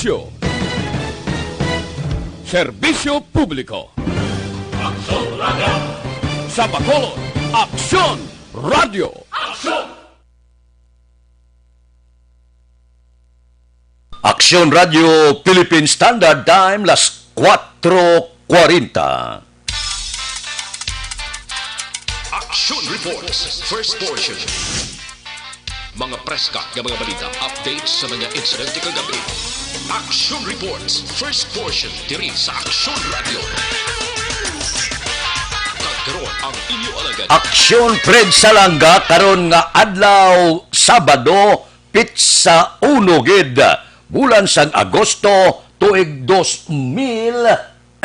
isyu, serbisyo publiko. Aksyon Radio! Sa Bacolod, Aksyon Radio. Aksyon! Aksyon Radio Philippine Standard Time, las 4:40. Action Reports, first portion. Mga preska ng mga balita, updates sa mga insidente kagabi. Action Reports, first portion, diri sa Action Radio. Kagkaroon ang inyo alagad. Aksyon Fred Salanga karon nga adlaw Sabado, pitsa 1 gid, bulan sang Agosto tuig 2020.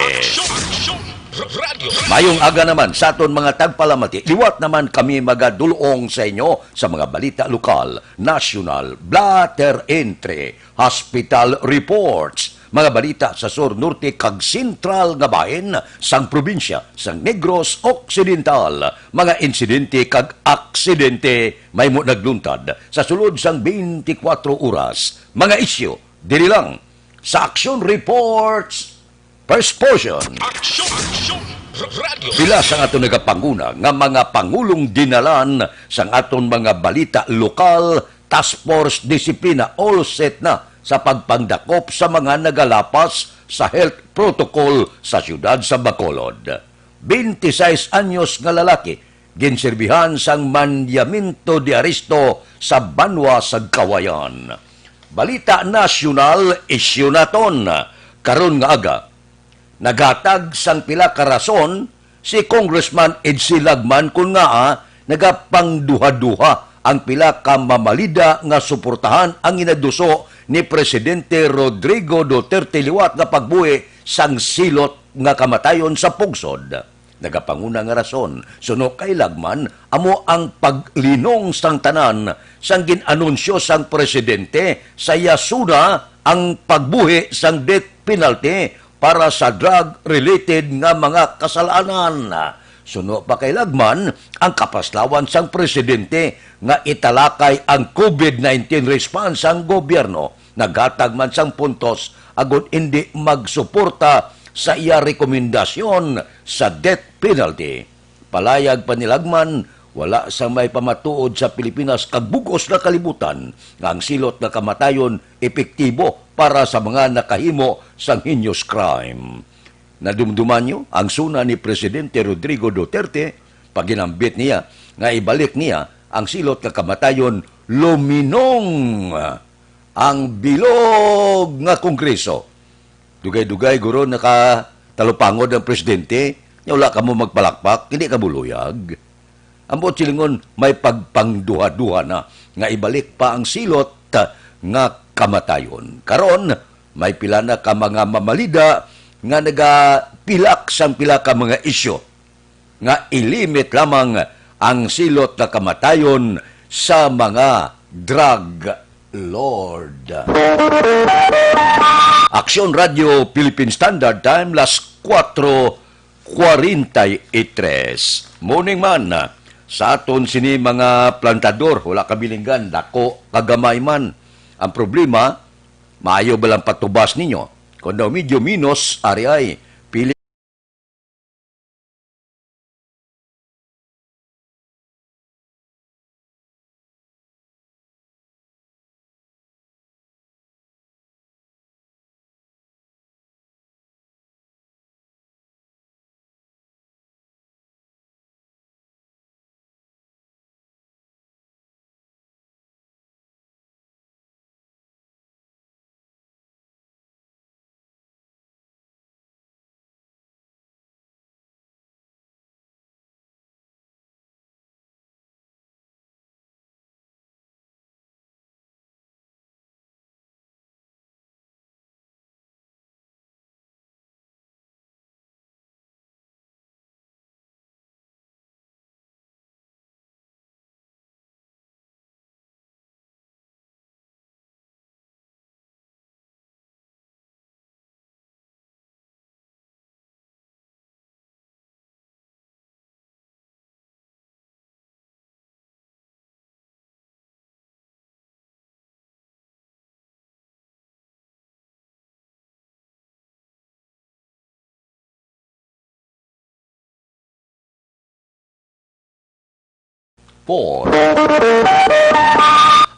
Action Radio. Mayong aga naman sa aton mga tagpalamati. Liwat naman kami magadulong sa inyo sa mga balita lokal, national, blatter entry, hospital reports, mga balita sa Sur Norte kag Sentral nga bahin sang probinsya sang Negros Occidental, mga insidente kag aksidente may mo nagluntad sa sulod sang 24 oras, mga isyu diri lang sa Action Reports first portion. Action Radio. Pila sang aton nagapanguna nga mga pangulong dinalan sang aton mga balita lokal, task force disiplina all set na sa pagpangdakop sa mga nagalapas sa health protocol sa siyudad sa Bacolod. 26 anyos nga lalaki ginserbihan sang mandamiento de aresto sa Banwa sa Kawayan. Balita nasyonal isyu naton karon nga aga. Nagatag sang pila ka rason si Congressman Edsy Lagman kung nga nagapangduha-duha ang pila ka mamalida nga suportahan ang inaduso ni Presidente Rodrigo Duterte liwat nga pagbuhi sang silot nga kamatayon sa pugsod. Nagapanguna nga rason suno kay Lagman amo ang paglinong sang tanan sang ginanunsyo sang presidente sa yasuna ang pagbuhi sang death penalty para sa drug-related nga mga kasalanan. Suno pa kay Lagman ang kapaslawan sang presidente nga italakay ang COVID-19 response sang gobyerno. Naghatag man sang puntos agon hindi magsuporta sa iya rekomendasyon sa death penalty. Palayag pa ni Lagman, wala sa may pamatuod sa Pilipinas kag bugos na kalibutan nga ang silot na kamatayon epektibo para sa mga nakahimo sang heinous crime. Nadumduman nyo ang suna ni Presidente Rodrigo Duterte paginambit niya nga ibalik niya ang silot na kamatayon luminong ang bilog nga kongreso. Dugay-dugay guro nakatalupangod ang presidente, wala ka mo magpalakpak, hindi ka buluyag. Ambot silingon may pagpangduha-duha na nga ibalik pa ang silot nga kamatayon. Karon may pila na ka mga mamalida nga nagapilak sang pila ka mga isyo nga ilimit lamang ang silot na kamatayon sa mga drug lord. Aksyon Radio Philippine Standard Time, las 4:43. Morning man sa aton sini mga plantador, wala kabilinggan, dako kagamay man. Ang problema, maayo ba lang patubas ninyo? Kung daw medyo minus, ari ay,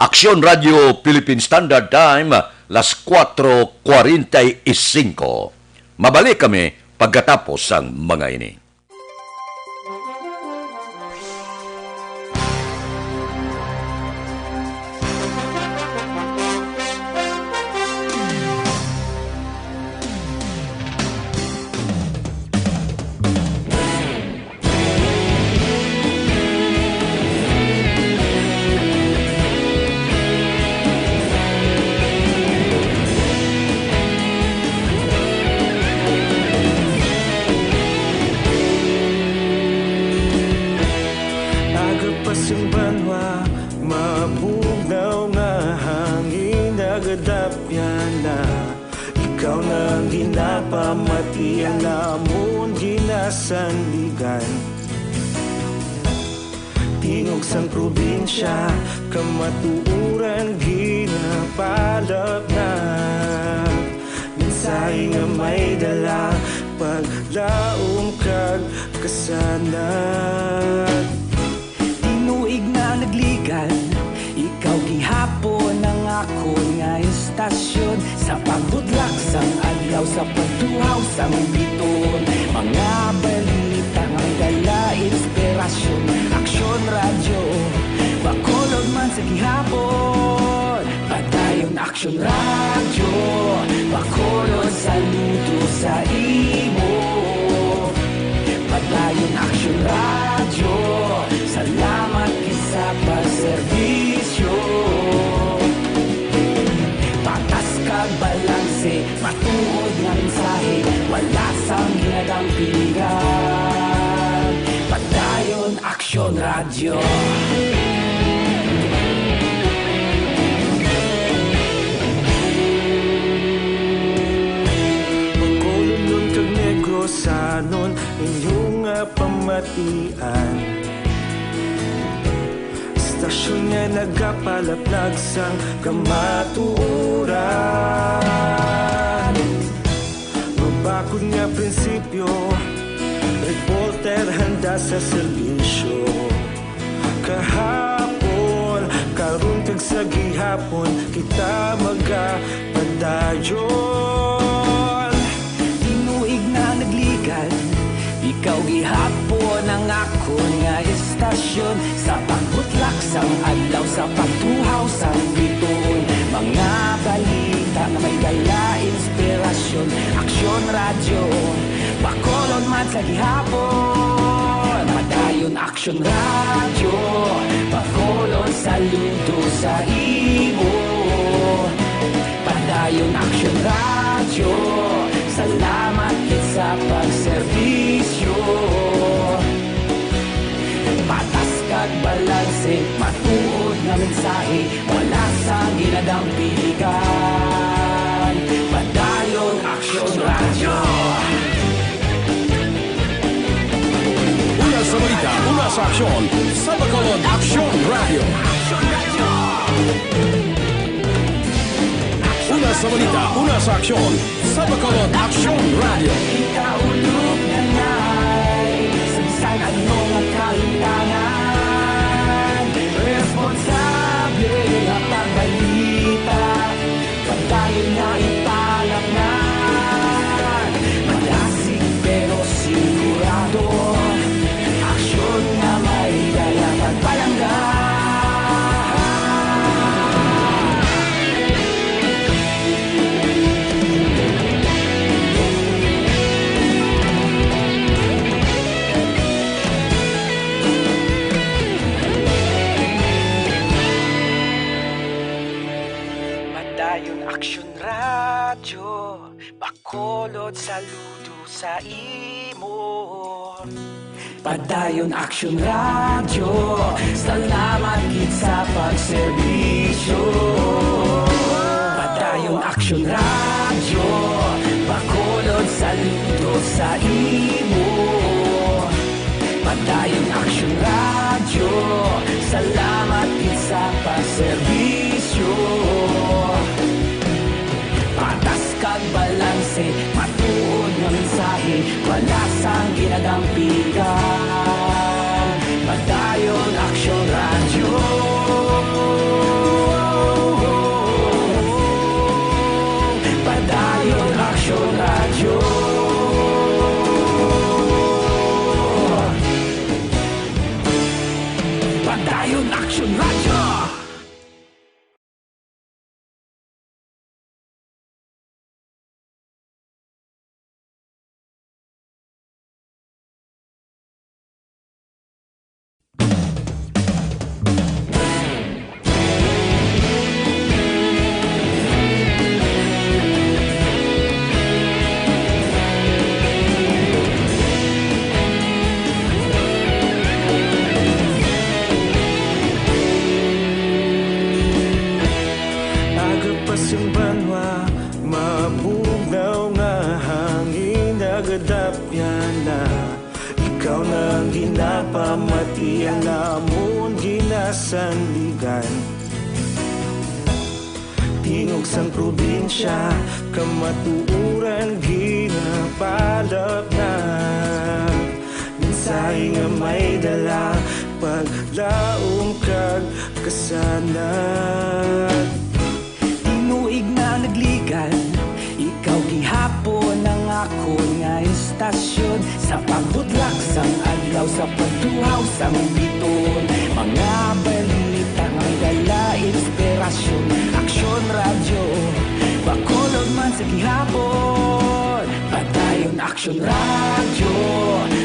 Aksyon Radio Philippine Standard Time, las 4:45. Mabalik kami pagkatapos ang mga ini. Ikaw nang ginapamati ang namon ginasandigan. Tingog sang probinsya, kamatuuran ginapalap na. Minsay nga may dala, paglaom kag kasanat. Tinuig na nagligan, ikaw gihapon ang ako nga istasyon. Sa pagbudlak sang adlaw, sa pagtuhaw sang biton. Mga balita ang dala, inspirasyon. Aksyon radyo, bakolod man sa gihapon. Padayon aksyon radyo, bakolod saludo sa imo. Padayon aksyon radyo, salamat kisa pagserbisyo. Patas kag balanse, matuod nga mensahe, wala sang ginadang piligan. Padayon aksyon radyo. Magkulunod kag negosanon, inyong nga pamatian. Stasyon nga nagapalaplag sang kamatuuran. Mabakod nga prinsipyo, reporter handa sa serbisyo. Kahapon, karon kag sa gihapon, kita magapadayon. Tinuig na nagligan, ikaw gihapon ang ako nga istasyon. Sa pagbutlak sang adlaw, sa pagtuhaw sang biton. Mga balita na may dala, inspirasyon. Aksyon radyo, bakolon man sa gihapon. Padayon aksyon radyo, bakolon saludo sa imo. Padayon aksyon radyo, salamat sa pagserbisyo. Patas kag balanse, matuod nga mensahe, wala sa ginadang piligan. Padayon aksyon radyo. Una sa balita, una sa aksyon, sa Bacolod Aksyon Radio. Una sa balita, una sa aksyon, sa Bacolod Aksyon Radio. Ikaulog na na'y sansan at mga kahintangan. Responsable na pagbalita, pagdayon na ipalaknan. Malasig pero sigurado, aksyon na may dala pagpalanggan. Aksyon radyo, bakolod saludo sa imo. Padayon aksyon radyo, salamat gid sa pagserbisyo. Padayon aksyon radyo, bakolod saludo sa imo. Padayon aksyon radyo, salamat gid sa pagserbisyo. Patas kag balanse, matuod nga mensahe, wala sang ginadampigan. Padayon aksyon radyo. amati namon ginasandigan. Tingog sang probinsya, kamatuuran ginapalap na. Minsay nga may dala, paglaom kag kasanat. Tinuig na nagligan, ikaw gihapon ang ako nga istasyon. Sa pagbudlak sang adlaw, sa pagtuhaw sang biton, mga balita nga dala inspirasyon. Aksyon radyo, Bacolod man sa gihapon. Padayon Aksyon radyo,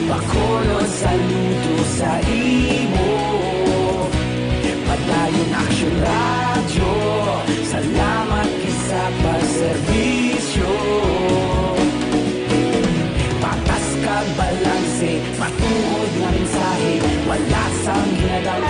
Bacolod saludo sa imo. Padayon Aksyon radyo, salamat kisa pagserbisyo. Patas kag balanse, matuod nga mensahe, wala sang ginadang.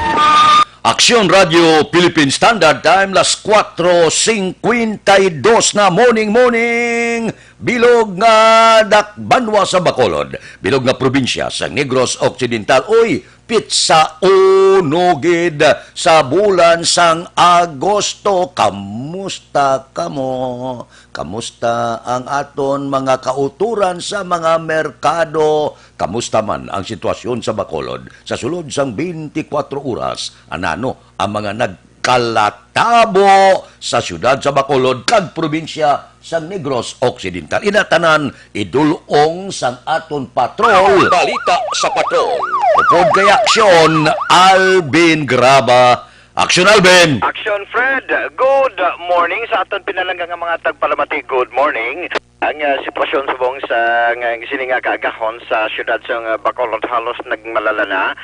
Aksyon Radio Philippine Standard Time, las 4:52 na morning. Bilog nga dakbanwa sa Bacolod, bilog nga probinsya sa Negros Occidental. Uy, pizza unogid sa bulan sang Agosto. Kamusta kamo? Kamusta ang aton mga kauturan sa mga merkado? Kamusta man ang sitwasyon sa Bacolod sa sulod sang 24 oras? Anano ang mga nagkalatabo sa syudad sa Bacolod kag probinsya sa Negros Occidental? Inatanan, idulong sang aton patrol. Balita sa patrol. Upod kay Aksyon, Alvin Graba. Aksyon, Alvin! Action Fred, good morning sa aton pinalanggang nga mga tagpalamati. Good morning. Ang sitwasyon subong sa sininga kaagahon sa syudad sa Bacolod halos nagmalala na.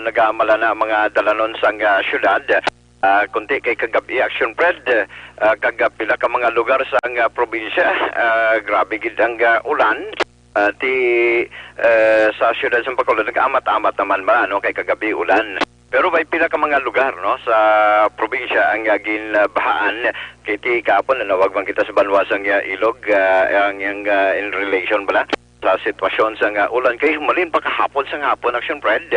Nagamala na mga dalanon sa syudad. Kunti kay kagabi Action Fred, kagapila ka mga lugar sa probinsya. Grabe gid ang ulan. Sa syudad sa Bacolod nag-amat-amat naman no kay kagabi ulan. Pero may pila ka mga lugar no sa probinsya ang ginbahaan kiti kapon nawag man kita sa banwasang ilog ang in relation bala sa sitwasyon sa ulan kay malin pa kahapon sa hapon Action Fred.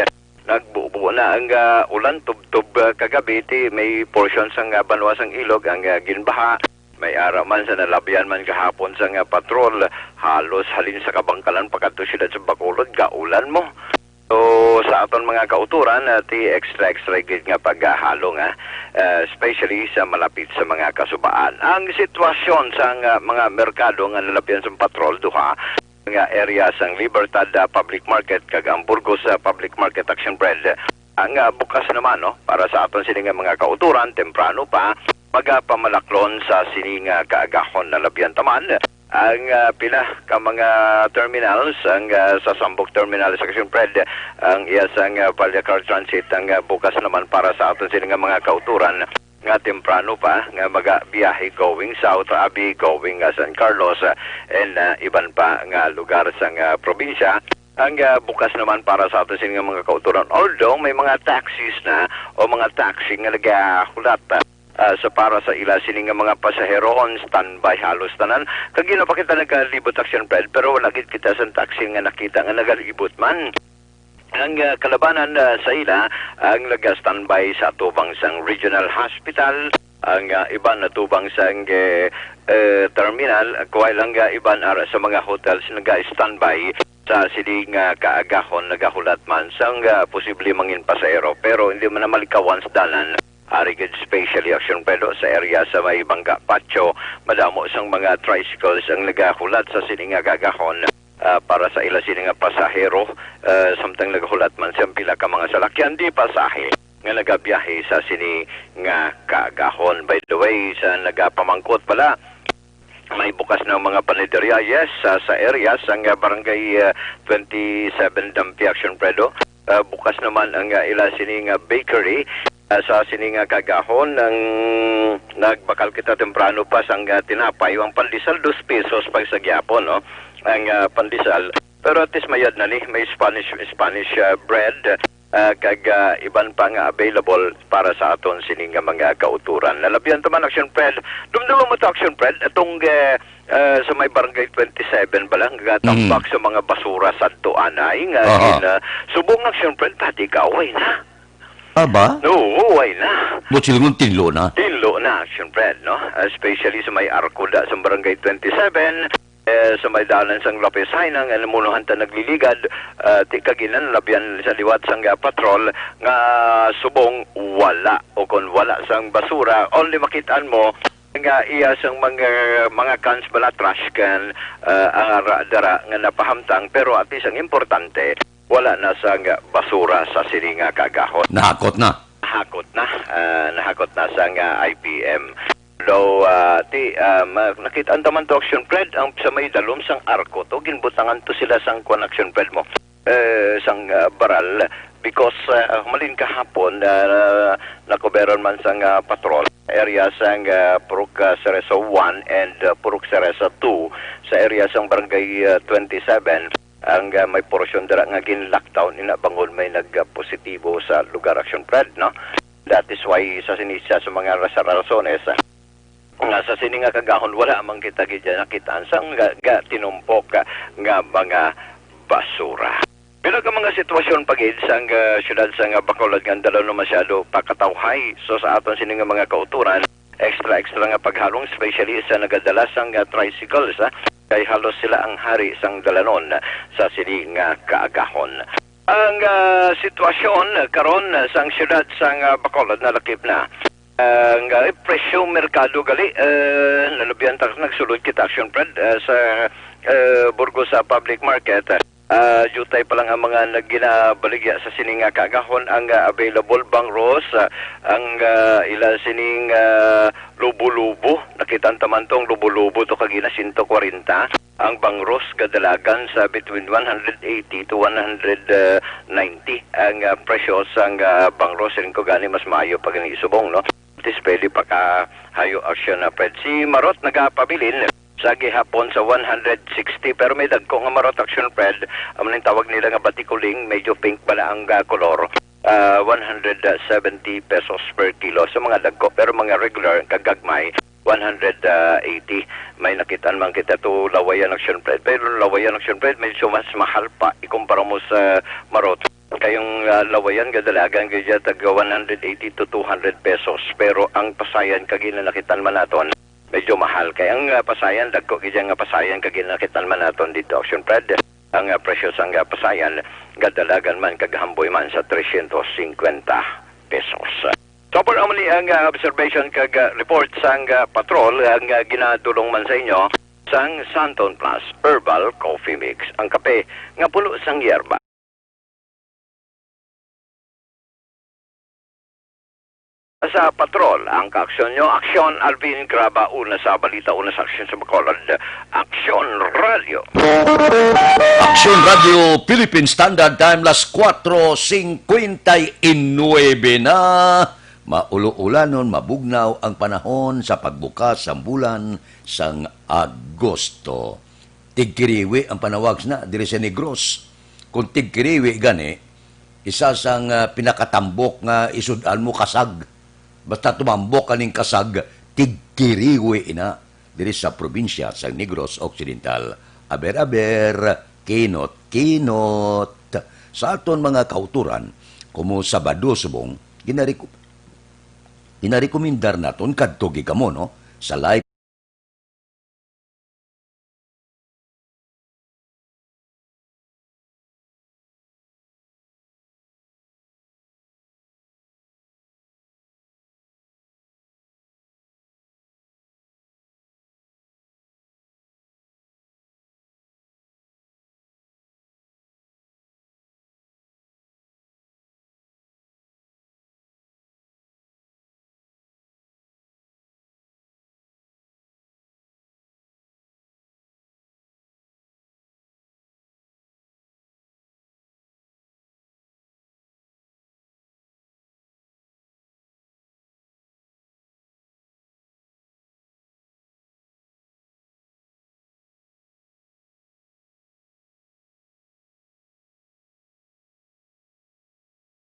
Nagbuo na ang ulan tub-tub kagabi may portion sa banwasang ilog ang ginbaha. May araw man sa nalabihan man kahapon sa patrol halos halin sa kabangkalan pagkadto sila sa Bacolod gaulan mo. So sa aton mga kauturan extra gid nga paghalo nga especially sa malapit sa mga kasubaan. Ang sitwasyon sa mga merkado nga nalabihan sa patrol duha nga area sang Libertad Public Market kag ang Burgos Public Market Action Fred. Ang bukas naman no para sa aton sining mga kauturan temprano pa magpamalaklon sa sining kaagahon na labihan taman. Ang pila ka mga terminals ang sa Sambok Terminal sa Action Fred ang iyasang Vallecar Transit ang bukas naman para sa aton sining mga kauturan nga temprano pa nga magabiyahe going south abi going San Carlos and iban pa nga lugar sa probinsya. Ang bukas naman para sa aton sining mga kauturan although may mga taxis na o mga taxi nga nagahulat sa para sa ila sining mga pasahero on standby halos tanan kag ginapakita nagalibot Action Fred pero wala gid kita sa taxi nga nakita nga nagalibot man. Ang kalabanan sa ila ang nag-standby sa tubang sang Regional Hospital, ang iban na tubang sang terminal, kuway lang iban ara sa mga hotels nag-standby sa sining kaagahon nagahulat man sang posible mangin pasahero pero hindi man na malikawan sa dalan. Arigid especially Action Fred sa area sa may Bangka Pacho, madamo sang mga tricycles ang nagahulat sa sining gagahon para sa ila sining pasahero samtang nagahulat man sa pila ka mga salakyan di pasahe nga nagabiyahe sa sini nga kaagahon. By the way, sa nagapamangkot pala may bukas na mga panaderia yes sa area sang barangay 27 Dampi Action Fred. Bukas naman ang ila sining bakery sa sining kagahon ng nagbakal kita temprano pa sang tinapay ang pandesal 2 pesos pag sa gyapon no ang pandesal pero at least mayad na ni may Spanish bread iban pa nga available para sa aton sining nga mga kauturan. Nalabyan taman Action Fred. Dumduma mo to Action Fred atong sa may barangay 27 balang gatambak sa mga basura sa tuanay nga subong Action Fred pati kaway na. Aba? Oo, way na. Butsilungon tinlo na. Tinlo na Action Fred, no? Especially sa may Arcoda sa barangay 27 sa may dalan sang Lapesay nang namunuhan ta nagliligad ti kaginan labyan sa liwat sang patrol nga subong wala o kon wala sang basura only makitaan mo nga iya sang mga cans bala trash can dara nga napahamtang pero at least ang importante wala na sang basura sa sininga kagahon. Nahakot na. Nahakot na sang IPM. So, nakita naman to Action Fred ang sa may dalom sang arko to ginbutangan to sila sang kwan Action Fred mo sang baral because malin kahapon nakoberon man sang patrol area sang Purok Seresa 1 and Purok Seresa 2 sa area sang barangay 27 ang may portion dira nga gin-lockdown ina bangon may nagpositibo sa lugar Action Fred, no? That is why sa sinisa sa mga rasones nga sa sini nga kagahon wala amang kita gidya nakitaan sang tinumpok nga mga basura. Pero ka mga sitwasyon pagid sang syudad sang Bacolod nga dalaw no masyado pakatawhay so sa aton sini nga mga kauturan extra nga paghalong especially sa nagadala sang tricycles kay halos sila ang hari sang dalanon sa sini nga kaagahon. Ang sitwasyon karon sang syudad sang Bacolod nalakip na ang presyo merkado gali nalabyan ta nagsulod kita Action Fred sa Burgos sa public market jutay pa lang ang mga naginabaligya sa sining kagahon ang available bangros ang ila sining lubo-lubo nakita taman tong lubo-lubo to kagina 140 ang bangros kadalagan sa between 180 to 190 ang presyo sang bangros rin ko gani mas maayo pag isubong no pwede pa ka hayo action na Fred. Si Marot nagapabilin sa gihapon sa 160 pero may dagko nga Marot Action Fred ang tawag nila nga batikuling medyo pink pala ang kolor 170 pesos per kilo sa mga dagko pero mga regular kagagmay 180 may nakitaan man kita to Lawayan Action Fred pero Lawayan Action Fred medyo mas mahal pa ikumpara mo sa Marot kayong Lawayan gadalagan kaya taga 180 to 200 pesos pero ang pasayan kagina nakitan man naton medyo mahal kaya ang pasayan dagko kaya nga pasayan kagina nakitan man naton dito Action Fred ang presyo sang pasayan gadalagan man kaghamboy man sa 350 pesos. So por amali ang observation kag report sang patrol ang ginadulong man sa inyo sang Santon Plus Herbal Coffee Mix ang kape nga pulo sang yerba. Sa patrol, ang kaaksyon nyo, Aksyon Alvin Graba, una sa balita, una sa aksyon sa Bacolod, Aksyon Radio. Action Radio Philippine Standard Time las 4:59 na. Mauluulanon, mabugnaw ang panahon sa pagbukas ng bulan sang Agosto. Tigkiriwi ang panawag na diri sa Negros. Kung tigkiriwi gani, isa sang pinakatambok nga isudan mo kasag. Basta tumambok kaning kasag, tigkiriwi ina diri sa probinsya sa Negros Occidental. Aber-aber, kinot-kinot. Sa aton mga kauturan, kumo Sabado subong, ginarekomendar naton kadto gikamo no sa live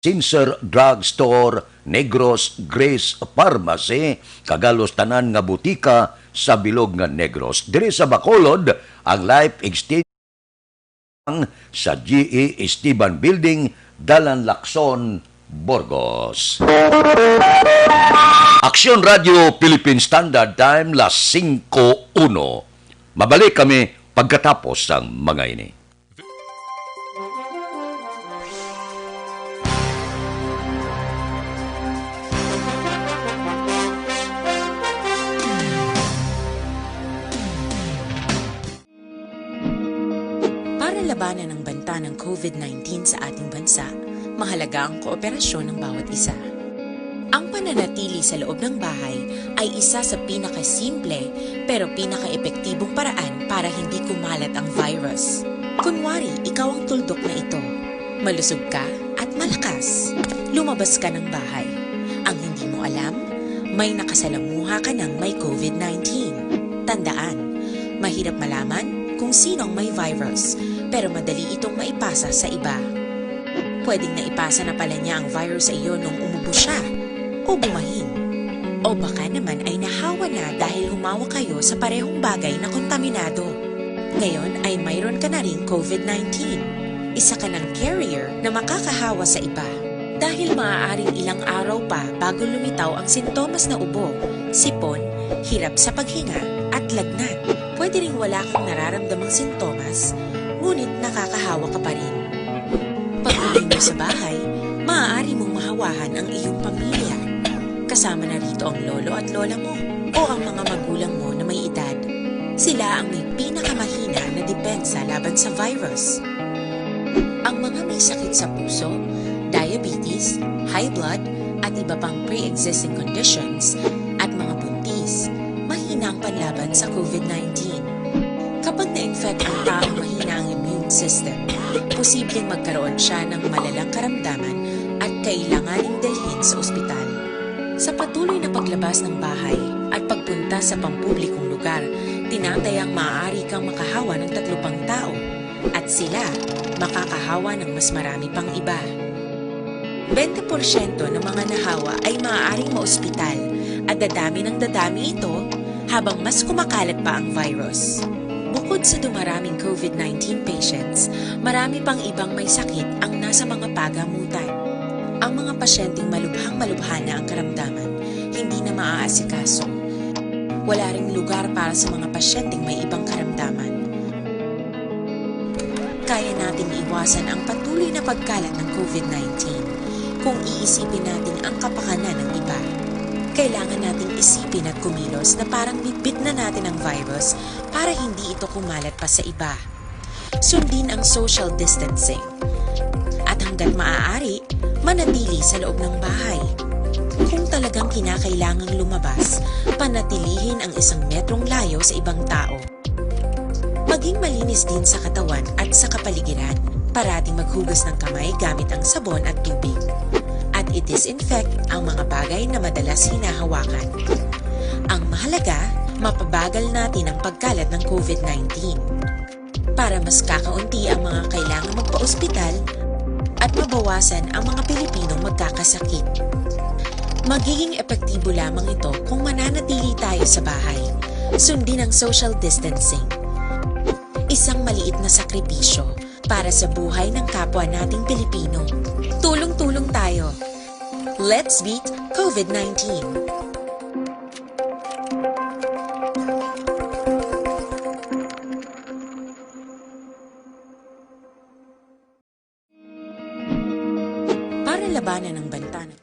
Sincere Drug Store, Negros Grace Pharmacy, kagalos tanan nga butika sa bilog nga Negros. Diri sa Bacolod, ang Life Extension sa GE Esteban Building, Dalan Lacson, Burgos. Aksyon Radio Philippine Standard Time, las 5:01. Mabalik kami pagkatapos ng mga ini. Para labanan ang banta ng COVID-19 sa ating bansa, mahalaga ang kooperasyon ng bawat isa. Ang pananatili sa loob ng bahay ay isa sa pinakasimple pero pinaka-epektibong paraan para hindi kumalat ang virus. Kunwari, ikaw ang tuldok na ito. Malusog ka at malakas. Lumabas ka ng bahay. Ang hindi mo alam, may nakasalamuha ka ng may COVID-19. Tandaan, mahirap malaman kung sinong may virus, pero madali itong maipasa sa iba. Pwedeng naipasa na pala niya ang virus sa iyo nung umubo siya o bumahin. O baka naman ay nahawa na dahil humawa kayo sa parehong bagay na kontaminado. Ngayon ay mayroon ka na ring COVID-19. Isa ka ng carrier na makakahawa sa iba. Dahil maaaring ilang araw pa bago lumitaw ang sintomas na ubo, sipon, hirap sa paghinga at lagnat. Pwede ring wala kang nararamdamang sintomas, ngunit nakakahawa ka pa rin. Pag-uwi mo sa bahay, maaari mong mahawahan ang iyong pamilya. Kasama na rito ang lolo at lola mo o ang mga magulang mo na may edad. Sila ang may pinakamahina na depensa laban sa virus. Ang mga may sakit sa puso, diabetes, high blood, at iba pang pre-existing conditions at mga buntis, mahina ang panlaban sa COVID-19. Kapag na-infect ang taong mahina ang immune system, posibleng magkaroon siya ng malalang karamdaman at kailanganing dalhin sa ospital. Sa patuloy na paglabas ng bahay at pagpunta sa pampublikong lugar, tinatayang maaari kang makahawa ng 3 pang tao at sila makakahawa ng mas marami pang iba. 20% ng mga nahawa ay maaaring maospital at dadami ng dadami ito habang mas kumakalat pa ang virus. Bukod sa dumaraming COVID-19 patients, marami pang ibang may sakit ang nasa mga pagamutan. Ang mga pasyenteng malubhang-malubha na ang karamdaman, hindi na maaasikaso. Wala ring lugar para sa mga pasyenteng may ibang karamdaman. Kaya nating iwasan ang patuloy na pagkalat ng COVID-19 kung iisipin natin ang kapakanan ng iba. Kailangan nating isipin at kumilos na parang bitbit na natin ang virus para hindi ito kumalat pa sa iba. Sundin ang social distancing. At hanggat maaari, manatili sa loob ng bahay. Kung talagang kinakailangang lumabas, panatilihin ang 1 metrong layo sa ibang tao. Maging malinis din sa katawan at sa kapaligiran. Parating maghugas ng kamay gamit ang sabon at tubig. At i-disinfect ang mga bagay na madalas hinahawakan. Ang mahalaga, mapabagal natin ang pagkalat ng COVID-19 para mas kakaunti ang mga kailangang magpa-ospital at mabawasan ang mga Pilipinong magkakasakit. Magiging epektibo lamang ito kung mananatili tayo sa bahay. Sundin ang social distancing. Isang maliit na sakripisyo para sa buhay ng kapwa nating Pilipino. Tulong-tulong tayo. Let's beat COVID-19. Para labanan ang banta ng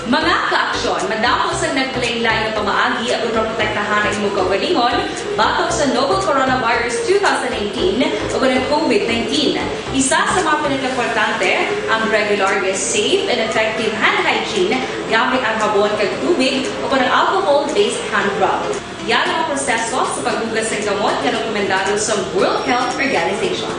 mga kaaksyon, madapos ang naglaylay na pamaagi at protektahan ang imong kaugalingon batok sa novel coronavirus 2018 o ng COVID-19. Isa sa mga pinaka-importante ang regular, safe, and effective hand hygiene gamit ang habon kag tubig o ng alcohol-based hand rub. Yan ang proseso sa paghugas ng gamot na rekomendado sa World Health Organization.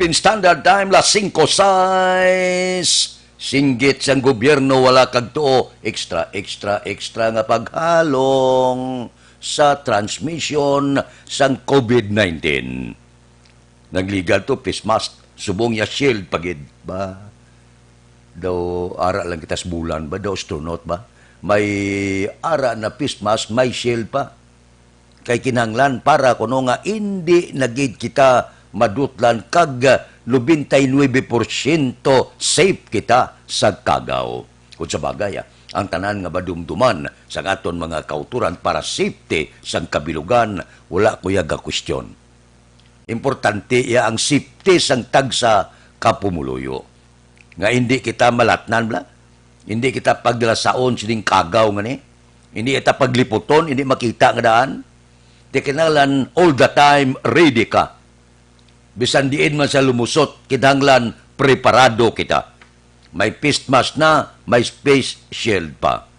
Philippine Standard Time, las 5:06. Singgit sang gobyerno wala kag tuo extra nga paghalong sa transmission sang COVID-19. Nagligal to face mask, subong ya shield pagid ba? Daw ara lang kita sa bulan ba? Daw astronaut ba? May ara na face mask, may shield pa. Kay kinahanglan para kuno nga hindi nagid kita madutlan kag 99% safe kita sa kagaw. Kung sa bagay, ang tanan nga badumduman sa aton mga kauturan para safety sa kabilugan, wala kuya ga question. Importante ya ang safety sang tagsa kapumuluyo. Nga hindi kita malatnan bla, hindi kita paglasaon sining kagaw nga ni, hindi kita pagliputon, hindi makita nga daan. Di kinahanglan all the time ready ka. Bisan diin man sa lumusot, kinahanglan preparado kita. May face mask na, may face shield pa.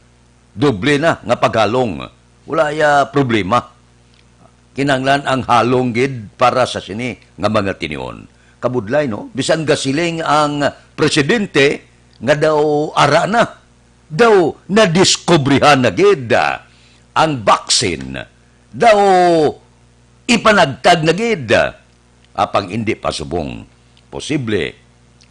Doble na nga paghalong. Wala ya problema. Kinahanglan ang halong gid para sa sini nga mga tinion. Kabudlay no, bisan gasiling ang presidente nga daw ara na. Daw nadiskubrihan na gid ang vaccine. Daw ipanagtag na gid. Apang hindi pa subong. Posible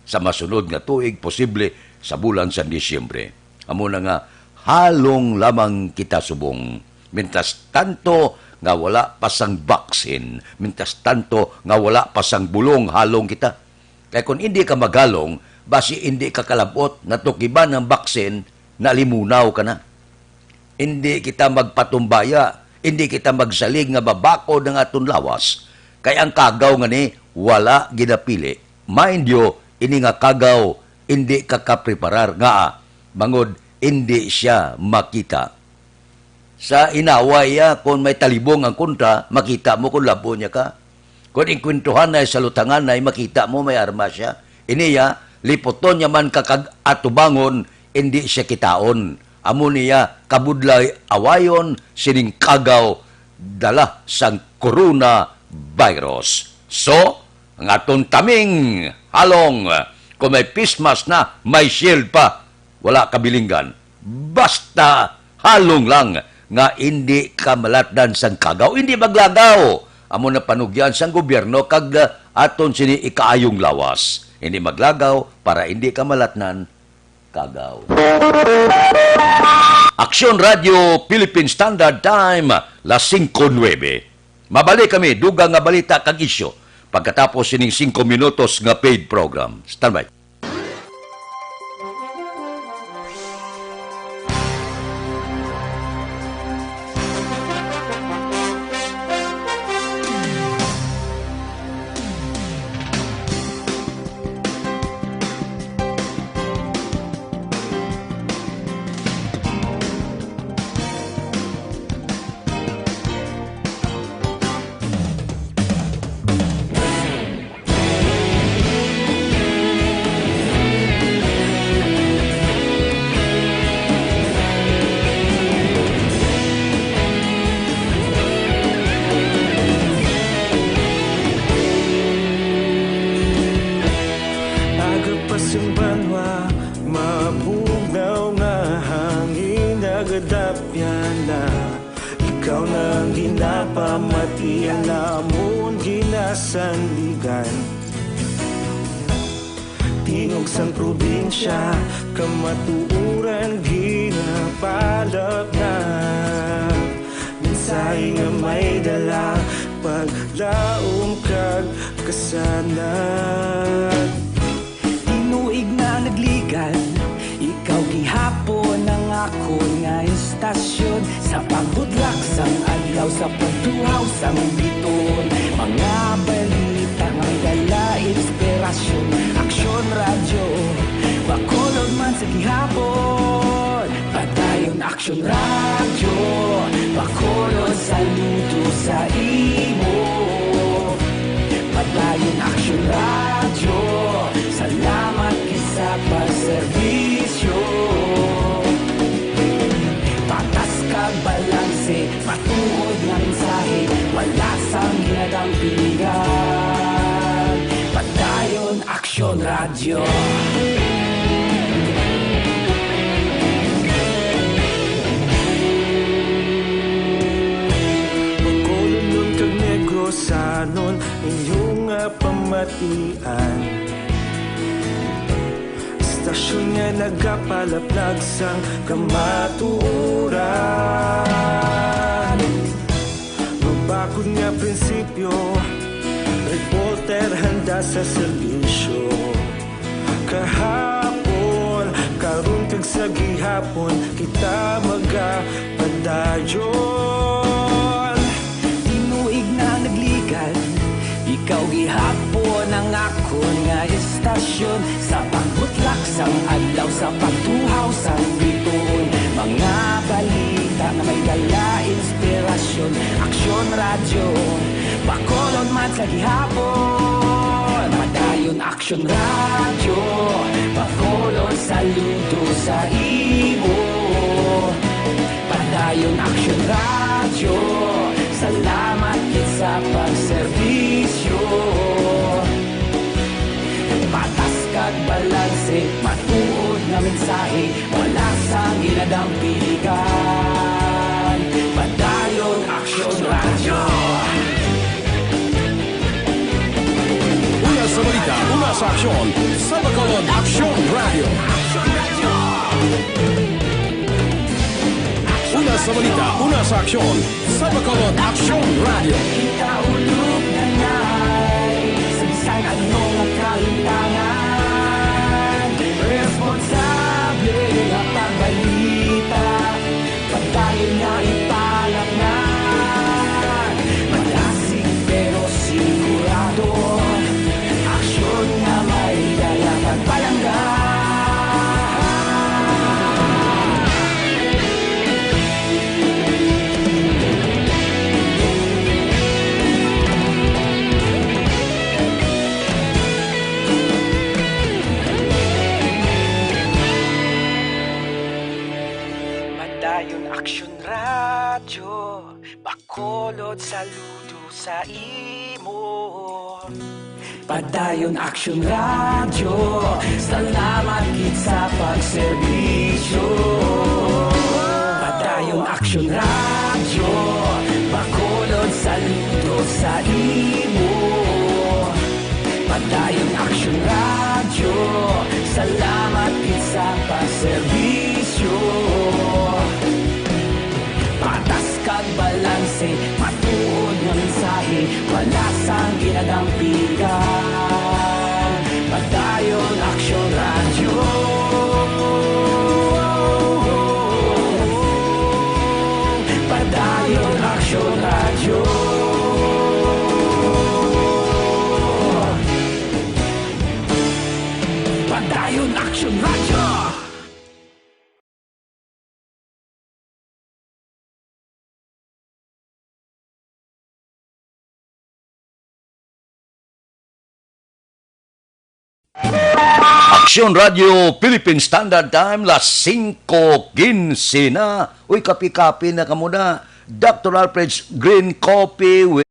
sa masunod nga tuig, posible sa bulan sa Disyembre. Amo na nga, halong lamang kita subong. Mintas tanto nga wala pasang vaccine. Mintas tanto nga wala pasang bulong halong kita. Kaya kung hindi ka maghalong, basi hindi ka kalabot na tukiban ng vaccine, nalimunaw ka na. Hindi kita magpatumbaya, hindi kita magsalig nga babako ng aton lawas. Kaya ang kagaw nga ni, wala ginapili. Mind you, ini nga kagaw, hindi ka kapreparar nga. Bangod, hindi siya makita. Sa inaway, kung may talibong ang kontra, makita mo kung labo niya ka. Kung inkwentuhan na sa lutangan na, makita mo may arma siya. Iniya, lipoton niya man kakag-atubangon, hindi siya kitaon. Amo niya, kabudlay awayon, sining kagaw, dala sang corona virus. So, ang aton taming halong, kung may face mask na, may shield pa, wala kabilinggan. Basta halong lang nga hindi ka malatdan sang kagaw, hindi maglagaw. Amo na panugyan sang gobyerno kag aton sini ikaayong lawas. Hindi maglagaw para hindi ka malatnan kagaw. Aksyon Radio Philippine Standard Time, las 5:09. Mabalik kami, dugang nga balita kag isyo. Pagkatapos sining 5 minutos nga paid program. Standby. Ikaw nang ginapamati, alamon ginasandigan. Tingog sang probinsya, kamatuuran ginapalap na. Mensahe nga may dala, paglaom kag kasanat. Tinuig na nagligan, ikaw gihapon ang ako nga istasyon. Sa pagbudlak sang adlaw, sa pagtuhaw sang biton. Mga balita ang dala, inspirasyon. Aksyon radyo, bakulog man sa gihapon. Padayon aksyon radyo, bakulog saludo sa imo. Padayon aksyon radyo, salamat kisa pagserbisyo. Patas kag balanse, patuod nga mensahe, wala sang ginadampingan. Padayon Radyo. Pagkulunod kag negosanon inyong pamatian. Istasyon nga nagapalaplag sang kamatuuran. Mabakod nga prinsipyo, reporter handa sa serbisyo. Kahapon, karon kag sa gihapon, kita magapadayon. Tinuig na nagligan, ikaw gihapon ang akon nga istasyon. Sa pagbutlak sang adlaw, sa pagtuhaw sang bituon, mga balita na may dala inspirasyon. Aksyon radyo, bakolon man sa gihapon. Padayon aksyon radyo, bakolon saludo sa imo. Padayon aksyon radyo, salamat kit sa pagserbisyo. Patas kag balanse, matuod nga mensahe, wala sang ginadampilikan. Padayon aksyon radyo. Una sa balita, una sa aksyon. Sa Bacolod Aksyon Radio. Una sa balita, una sa aksyon. Sa Bacolod Aksyon Radio. Kita ulog na ngay, sansan anong kalintangan. Responsable na pagbalita, pagkain na ipalaknan. Malasig pero sigurado, aksyon na may dala pagpalanggan. Padayon aksyon radyo, bakolod saludo sa imo. Padayon aksyon radyo, salamat kit sa pagserbisyo. Padayon aksyon radyo, bakolod saludo sa imo. Padayon aksyon radyo, salamat kit sa pagserbisyo. Patas kag balanse, matuod nga mensahe, wala sang ginadampigan. Padayon aksyon radyo. Padayon aksyon radyo. Padayon aksyon radyo. Aksyon Radio Philippine Standard Time, las 5:15 na. Uy, kapi-kapi na kamo na. Dr. Alfred's Green Coffee with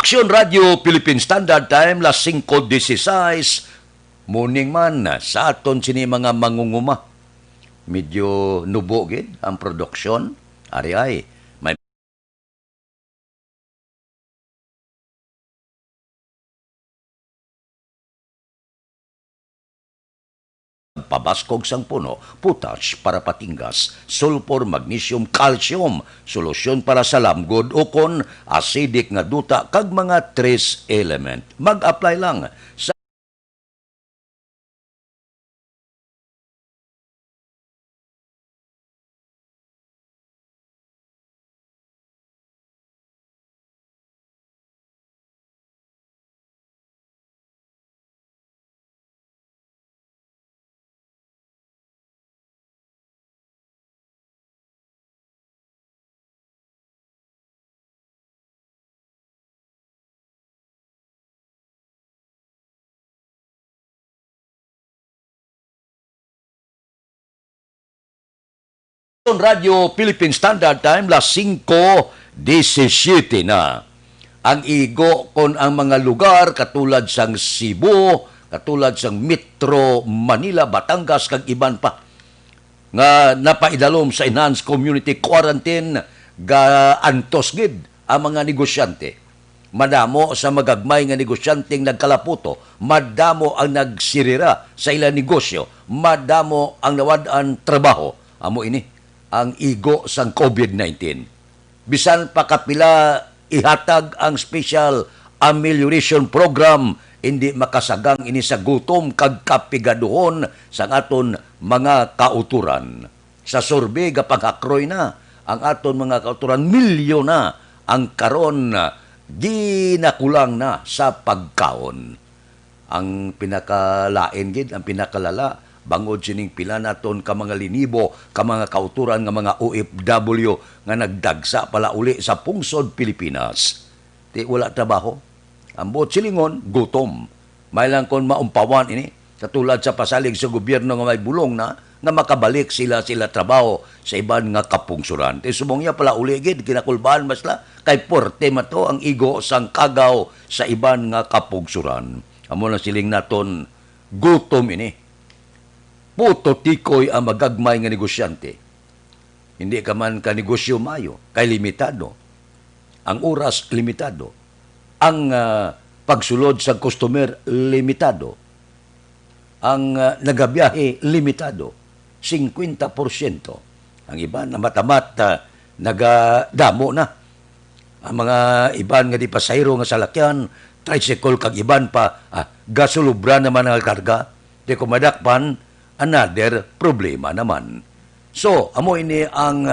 Aksyon Radio Philippine Standard Time, las 5:16. Morning man sa aton sini mga mangunguma. Medyo nubo gid ang produksyon. Ari ay may pabaskog sang puno, potash para patinggas, sulfur, magnesium, calcium, solusyon para sa lamgod o kon acidic nga duta kag mga trace element. Mag-apply lang sa Radio Philippine Standard Time, las 5:17 na. Ang igo kon ang mga lugar katulad sang Cebu, katulad sang Metro Manila, Batangas kag iban pa nga napaidalom sa enhanced community quarantine ga antos gid ang mga negosyante. Madamo sa magagmay nga negosyanteng nagkalaputo, madamo ang nagsirira sa ilang negosyo, madamo ang nawad-an trabaho. Amo ini ang igo sang COVID-19. Bisan pa kapila ihatag ang special amelioration program, hindi makasagang ini sa gutom kag kapigaduhon sang aton mga kauturan. Sa survey gapag-hakroy na ang aton mga kauturan, milyon na ang karon ginakulang na sa pagkaon. Ang pinakalain gid, ang pinakalala, bangod sining pila naton ka mga linibo, ka mga kauturan nga mga OFW nga nagdagsa pala uli sa pungsod Pilipinas. Di wala trabaho. Ang buot silingon, gutom. May lang kon maumpawan ini, katulad sa pasalig sa gobyerno nga may bulong na, nga makabalik sila trabaho sa iban nga kapungsuran. Di sumong niya pala uli gid, kinakulbahan masla, kay porte mato ang igo sang kagaw sa iban nga kapungsuran. Amo na siling naton, gutom ini. Puto tikoy ang magagmay nga negosyante. Hindi ka man ka negosyo mayo, kay limitado. Ang oras, limitado. Ang pagsulod sa customer, limitado. Ang nagabiyahe, limitado. 50%. Ang iban na matamat, nagadamo na. Ang mga iban nga di pasayro nga salakyan, tricycle kag iban pa, gasolubra naman ang karga. Di kumadakpan, another problema naman. So, amo ini ang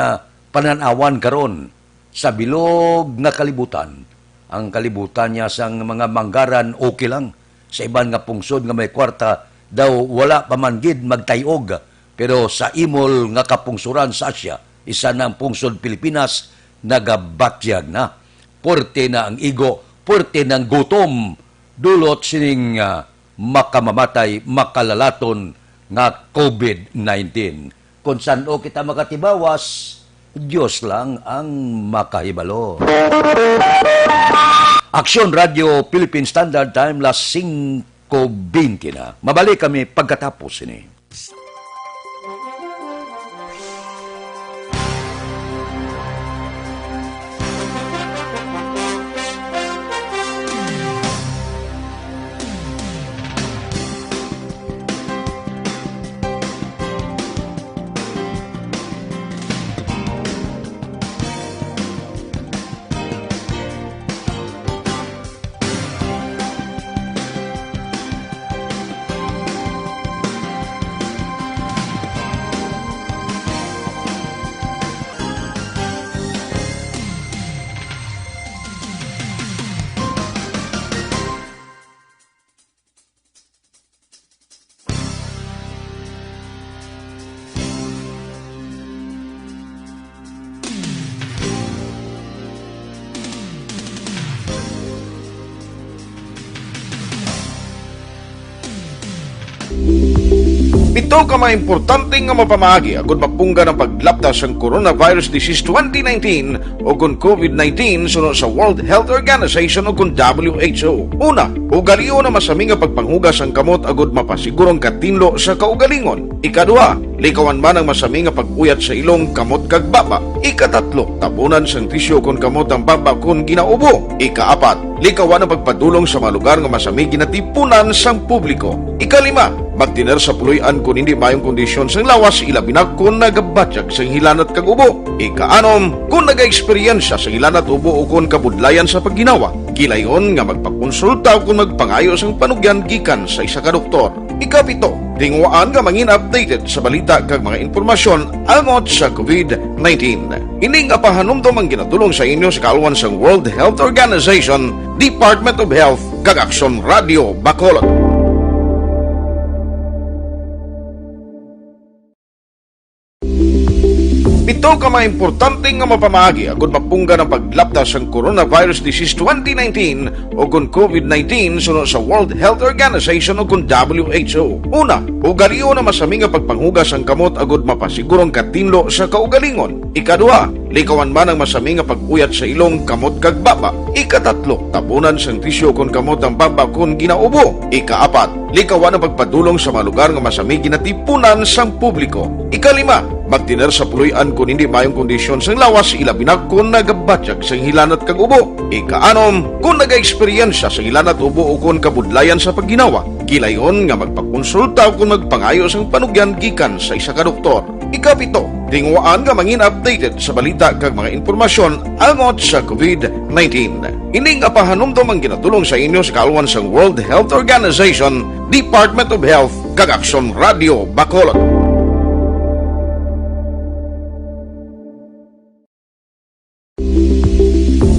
pananawan karon sa bilog nga kalibutan. Ang kalibutan niya sang mga manggaran okay lang. Sa iban nga pungsod nga may kwarta, daw wala pa man gid magtayog. Pero sa imol nga kapungsuran sa Asya, isa ng pungsod Pilipinas, nagabatyag na. Porte na ang igo, porte ng gutom, dulot sining makamamatay, makalalaton nga COVID-19. Kung saan o kita makatibawas, Diyos lang ang makahibalo. Aksyon Radio Philippine Standard Time, las 5:20 na. Mabalik kami pagkatapos ini. Ito ka mga importante nga mapamagi agud mapungga ng paglaptas ang Coronavirus Disease 2019 o kung COVID-19 sunod sa World Health Organization o kung WHO. Una, ugaliyo na masami nga pagpanghugas ang kamot agud mapasigurong katinlo sa kaugalingon. Ikaduha, likawan man ang masami nga pag-uyat sa ilong kamot kag baba. Ikatatlo, tabunan sang tisyo kung kamot ang baba kung ginaubo. Ikaapat, likawan ang pagpadulong sa mga lugar nga masami ginatipunan sang publiko. Ikalima, magtiner sa puluyan kung hindi mayong kondisyon sang lawas ilabi na kung nagabatyag sang hilanat kag ubo. Ikaanom, kung naga-eksperyensya sa hilanat ubo o kung kabudlayan sa pagginawa. Gilayon nga magpakonsulta o kung magpangayo sang panugyan gikan sa isa ka doktor. Ikapito, tingwaan nga mangin updated sa balita kag mga informasyon angot sa COVID-19. Ining apahanumdom ang ginatulong sa inyo sa kaalwan sang World Health Organization, Department of Health kag Aksyon Radio Bacolod. Ito ka mga importante nga mapamagi agud mapungga ng paglaptas ang Coronavirus Disease 2019 o kung COVID-19 sunod sa World Health Organization o kung WHO. Una, ugaliyo na masami nga pagpanghugas ang kamot agud mapasigurong katinlo sa kaugalingon. Ikaduha, likawan man ang masami nga pag-uyat sa ilong kamot kag baba. Ikatatlo, tabunan sang tisyo kung kamot ang baba kung ginaubo. Ikaapat, likawan ang pagpadulong sa mga lugar nga masami ginatipunan sang publiko. Ikalima, magtiner sa puluyan kung hindi mayong kondisyon sang lawas ilabi na kung nagabatyag sang hilanat kag ubo. Ikaanom, kung naga-eksperyensya sa hilanat ubo o kung kabudlayan sa pagginawa. Gilayon nga magpakonsulta o kung magpangayo sang panugyan gikan sa isa ka doktor. Ikapito, tingwaan nga mangin updated sa balita kag mga informasyon angot sa COVID-19. Ining apahanumdom ang ginatulong sa inyo sa kaalwan sang World Health Organization, Department of Health kag Aksyon Radio Bacolod.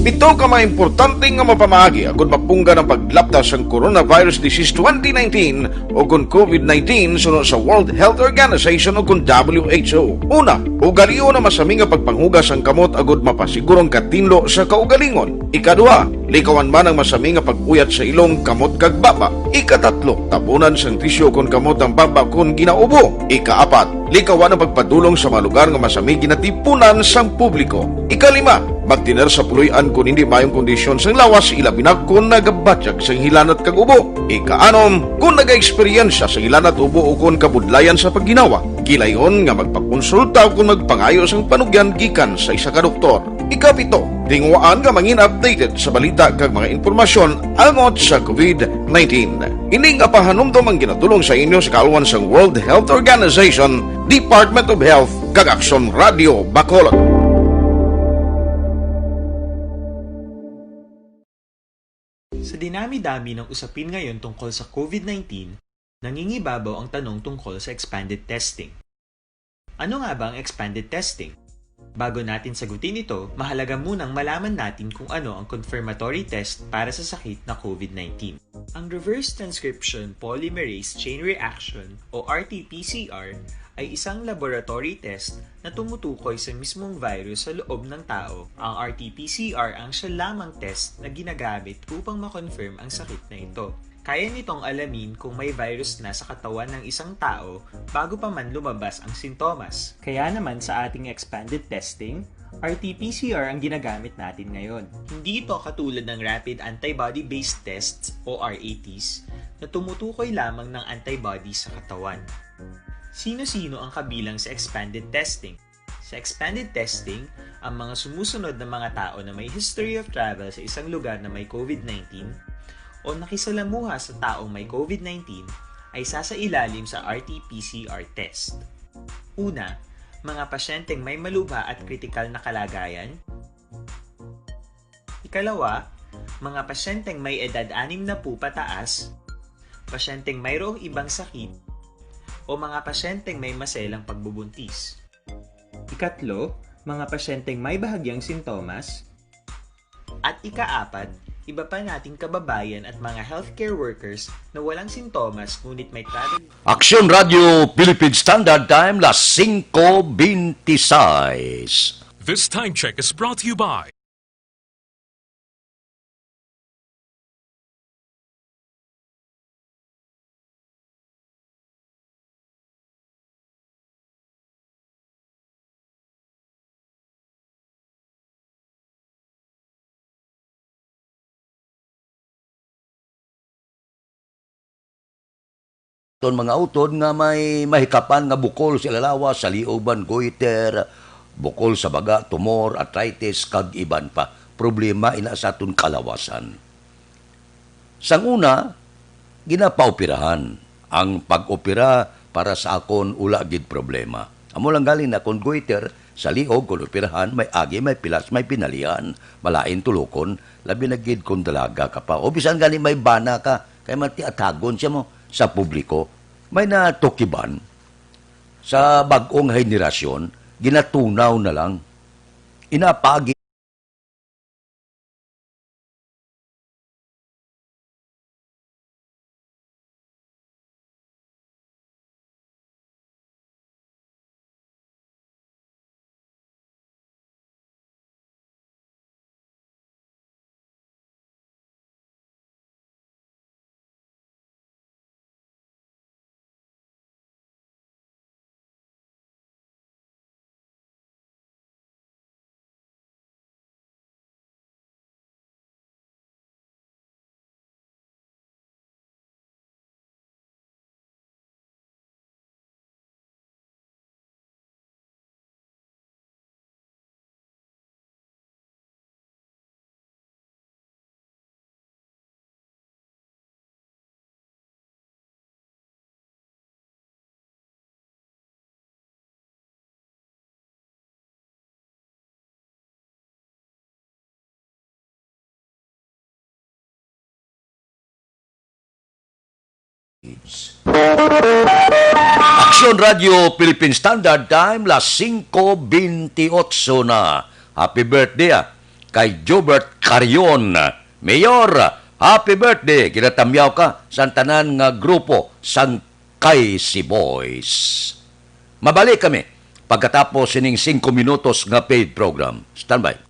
Ito ka mga importante nga mapamagi agud mapungga ng paglaptas ang Coronavirus Disease 2019 o kung COVID-19 sunod sa World Health Organization o kung WHO. Una, ugaliyo na masami nga pagpanghugas ang kamot agud mapasigurong katinlo sa kaugalingon. Ikaduha, likawan man ang masami nga pag-uyat sa ilong kamot kag baba. Ikatatlo, tabunan sang tisyo kung kamot ang baba kung ginaubo. Ikaapat, likawan ang pagpadulong sa mga lugar nga masami ginatipunan sang publiko. Ikalima, magtiner sa puluyan kung hindi mayong kondisyon sang lawas ilabi na kung nagabatyag sang hilanat kag ubo. Ikaanom, kung naga-eksperyensya sa hilanat ubo o kung kabudlayan sa pagginawa. Gilayon nga magpakonsulta o kung magpangayo sang panugyan gikan sa isa ka doktor. Ikapito, tingwaan nga mangin updated sa balita kag mga informasyon angot sa COVID-19. Ining apahanumdom ang ginatulong sa inyo sa kaalwan sang World Health Organization, Department of Health kag Aksyon Radio Bacolod. Sa dinami-dami ng usapin ngayon tungkol sa COVID-19, nangingibabaw ang tanong tungkol sa expanded testing. Ano nga ba ang expanded testing? Bago natin sagutin ito, mahalaga munang malaman natin kung ano ang confirmatory test para sa sakit na COVID-19. Ang reverse transcription polymerase chain reaction o RT-PCR ay isang laboratory test na tumutukoy sa mismong virus sa loob ng tao. Ang RT-PCR ang siya lamang test na ginagamit upang makonfirm ang sakit na ito. Kaya nitong alamin kung may virus na sa katawan ng isang tao bago pa man lumabas ang sintomas. Kaya naman sa ating expanded testing, RT-PCR ang ginagamit natin ngayon. Hindi ito katulad ng Rapid Antibody-Based Tests o RATs na tumutukoy lamang ng antibodies sa katawan. Sino-sino ang kabilang sa expanded testing? Sa expanded testing, ang mga sumusunod na mga tao na may history of travel sa isang lugar na may COVID-19 o nakisalamuha sa taong may COVID-19 ay sasailalim sa RT-PCR test. Una, mga pasyenteng may malubha at kritikal na kalagayan. Ikalawa, mga pasyenteng may edad 60 pataas, pasyenteng mayroong ibang sakit, o mga pasyenteng may maselang pagbubuntis. Ikatlo, mga pasyenteng may bahagyang sintomas. At ikaapat, iba pa nating kababayan at mga healthcare workers na walang sintomas ngunit may travel. Aksyon Radio Philippine Standard Time, las 5:26. This time check is brought to you by ton mga utod nga may mahikapan nga bukol sa lalawas, sa liuban, goiter, bukol sa baga, tumor, arthritis, kag iban pa. Problema ina sa aton kalawasan. Sang una, ginapaoperahan. Ang pag-opera para sa akon ula gid problema. Amo lang galing na kung goiter, sa liog, kung operahan, may agi, may pilas, may pinalian, malain tulukon, labi na gid kung dalaga ka pa. O bisan galing may bana ka, kaya mati atagon siya mo sa publiko. May natukiban sa bagong henerasyon, ginatunaw na lang, inapagi Aksyon Radio Philippine Standard Time, las 5:28 na. Happy birthday kay Jobert Carion. Mayor, happy birthday. Kinatamyaw ka sa tanan nga grupo sang Kaisi Boys. Mabalik kami pagkatapos sining 5 minutos nga paid program. Standby.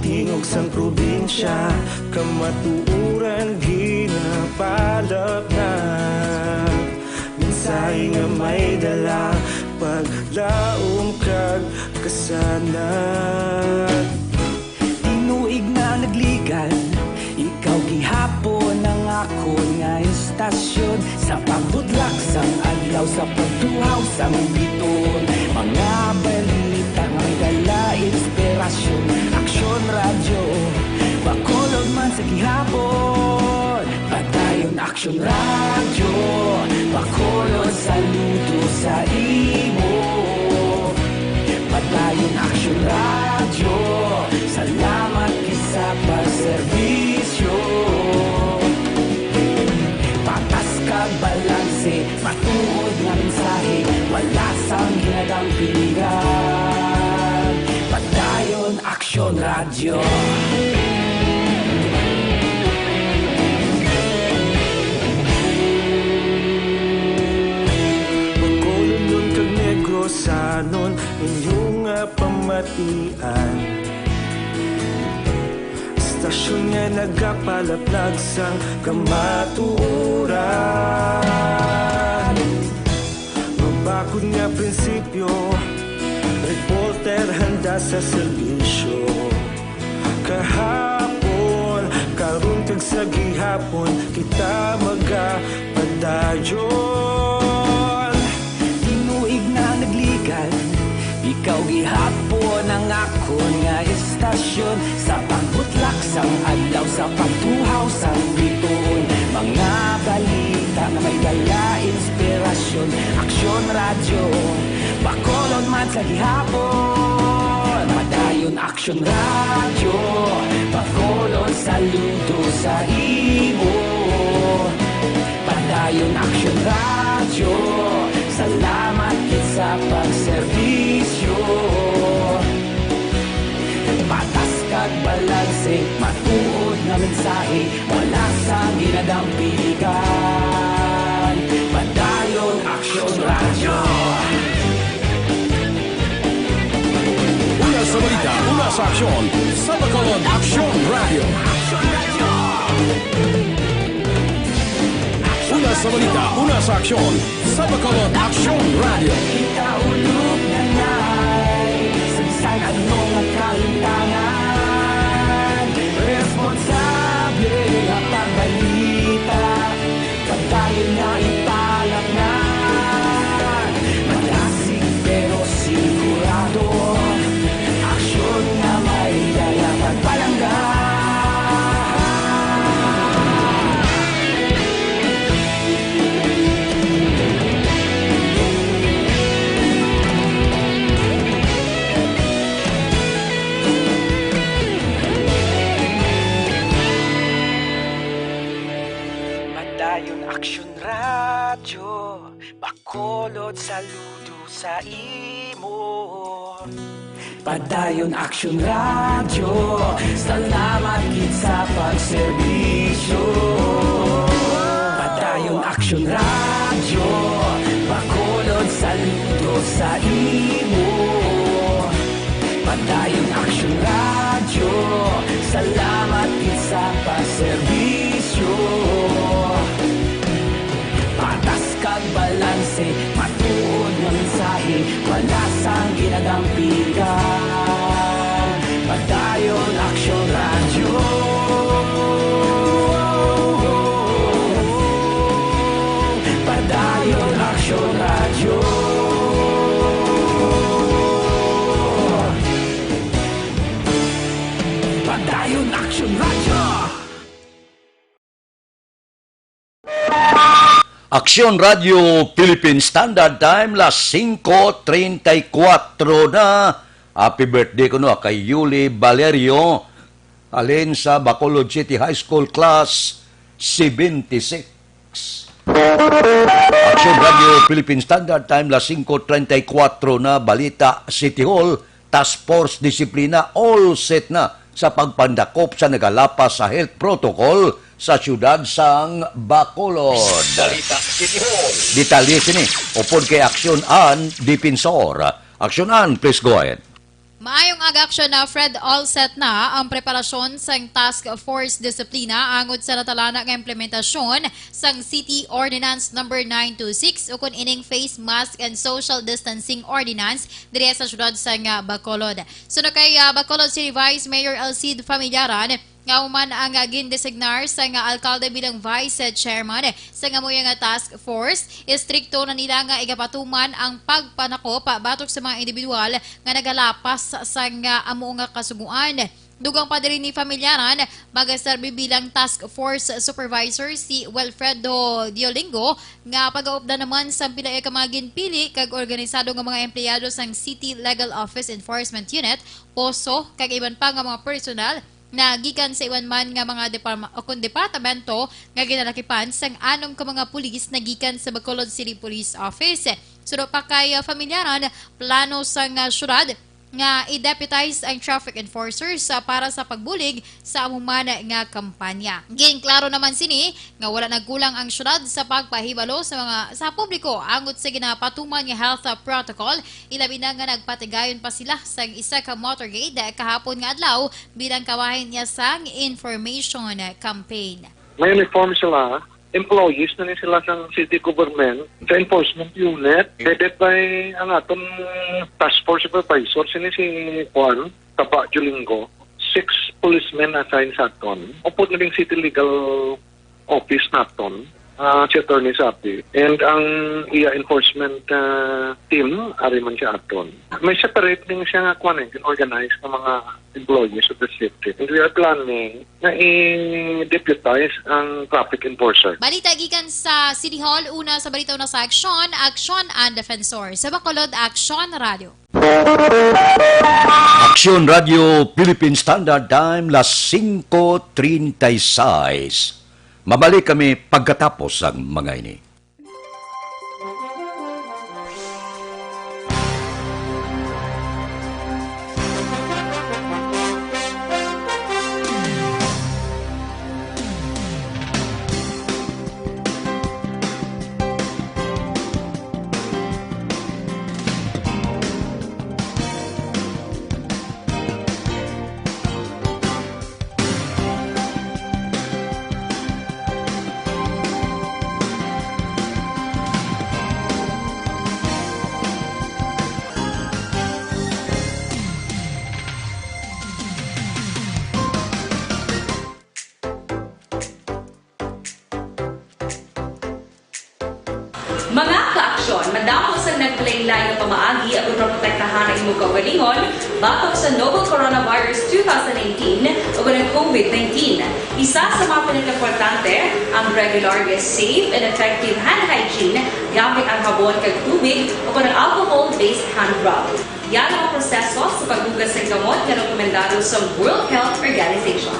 Tingog sang probinsya, kamatuuran ginapalap na. Minsay nga may dala, paglaom kag kasanat. Tinuig na nagligan, ikaw gihapon ang ako nga istasyon. Sa pagbudlak sang adlaw, sa pagtuhaw sang biton. Mga balita nga dala inspirasyon. Aksyon radyo, bakolog man sa gihapon. Padayon aksyon radyo, bakolog saludo sa imo. Padayon aksyon radyo, salamat kisa pagserbisyo. Patas kag balanse, matuod nga mensahe, wala sang ginadang pilihan. Padayon aksyon radyo. Bakolon kag negrosanon, inyong nga pamatian. Istasyon nga nagapalaplag sang kamatuuran. Mabakod nga prinsipyo, reporter handa sa serbisyo. Kahapon, karon kag sa gihapon, kita magapadayon. Tinuig na nagligan, ikaw gihapon ang ako nga istasyon. Sa pagbutlak sang adlaw, sa pagtuhaw sang biton. Mga balita na may dala Padayon Aksyon Radyo Bacolod man sa gihapon Padayon Aksyon Radyo Bacolod saludo sa imo Padayon Aksyon Radyo Salamat kit sa pagserbisyo Patas kag balanse Matuod nga mensahe Wala sa ginadampigan Padayon Aksyon Radyo Una sa balita, una sa aksyon, sa Bacolod Aksyon Radio. Una sa balita, una sa aksyon, sa Bacolod Aksyon Radio. Ikaulog na na'y Sagsang anong nakalintangan Responsable na pagbalita Pagdayon na ipalaknan Malasig pero sigurado Aksyon na may daya pagpalanggan Padayon Aksyon Radyo Bacolod saludo sa imo Padayon Aksyon Radyo Salamat kit sa pagserbisyo Padayon Aksyon Radyo Bacolod saludo sa imo Padayon Aksyon Radyo Salamat kit sa pagserbisyo Patas kag balanse Matuod nga mensahe Wala sang ginadampigan Padayon Aksyon Radyo Padayon Aksyon Radyo Padayon Aksyon Radyo Aksyon Radio Philippine Standard Time, las 5:34 na. Happy birthday ko no kay Yuli Valerio, alin sa Bacolod City High School Class 76. Aksyon Radio Philippine Standard Time, las 5:34 na. Balita City Hall, Task Force Disiplina all set na sa pagpandakop sa nagalapas sa health protocol sa siyudad sang Bacolod. Balita City Hall. Detalye sini, upod kay Aksyon An Dipensor. Aksyon An, please go ahead. Maayong aga-aksyon na Fred, all set na ang preparasyon sang Task Force Disiplina angod sa natalana ng implementasyon sang City Ordinance No. 926 ukon ining face mask and social distancing ordinance dire sa syudad sang Bacolod. Suno kay Bacolod City Vice Mayor Alcide Familiaran, nga uman ang gindesignar sa nga alkalde bilang vice chairman sa nga moya nga task force. Istrikto na nila nga igapatuman ang pagpanakop batok sa mga individual nga nagalapas sa nga amo nga kasuguan. Dugang pa diri ni Familiaran, magaserbi bilang task force supervisor si Wilfredo Diolingo nga pag-aupda naman sa pila ka mga ginpili kag organisado nga mga empleyado sang City Legal Office Enforcement Unit, POSO, kag iban pa nga mga personal na gikan sa iwan man nga mga departamento nga ginalakipan sang anom ka mga pulis na gikan sa Bacolod City Police Office. Sudo pa kay Familiaran, plano sang syudad nga i-deputize ang traffic enforcers para sa pagbulig sa amuman nga kampanya. Klaro naman sini nga wala nagkulang ang syudad sa pagpahibalo sa publiko angot sa ginapatuman nga health protocol. Ilabi na nga nagpatigayon pa sila sa isa ka motorcade kahapon nga adlaw bilang kawahin niya sang information campaign. May uniform sila, employees na ni sila sa city government, sa enforcement unit, headed by ang atong task force supervisor, sini si Juan Taba Julingo, 6 policemen assigned sa aton. Upod na rin city legal office naton, si Attorney Sapi. And ang iya enforcement team, ari man siya aton. May separate din siya nga organize ng mga employees of the city. And we are planning na i-deputize ang traffic enforcer. Balita gikan sa City Hall, una sa balita na sa Aksyon, Aksyon and Defensor. Sa Bacolod, Aksyon Radio. Aksyon Radio Philippine Standard Time, las 5:36. Mabalik kami pagkatapos ang mga ini. Mga ka-aksyon, madamos ang nagpalaylay ng pamaagi at protektahan ang imong kaugalingon batok sa novel coronavirus 2018 o ng COVID-19. Isa sa mga pinaka-importante ang regular, safe, and effective hand hygiene gamit ang habon kag tubig o ng alcohol-based hand rub. Yan ang proseso sa paghugas ng gamot na rekomendado sa World Health Organization.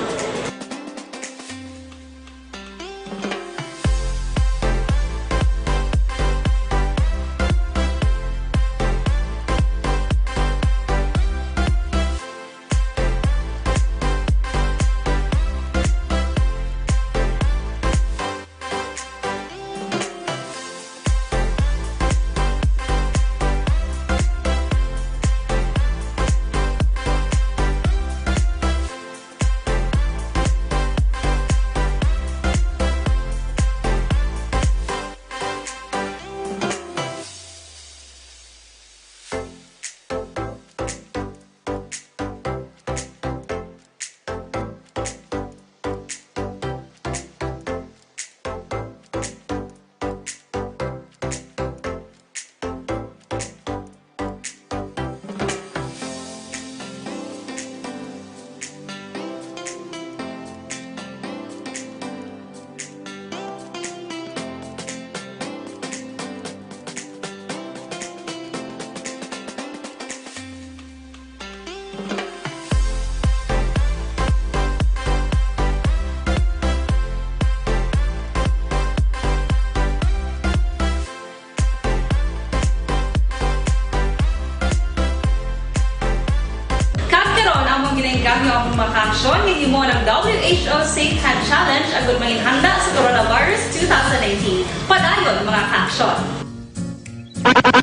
Ginagawa ang mga aksyon ng imo ng WHO Safe Hand Challenge agad manginhanda sa coronavirus 2019. Padayon mga aksyon.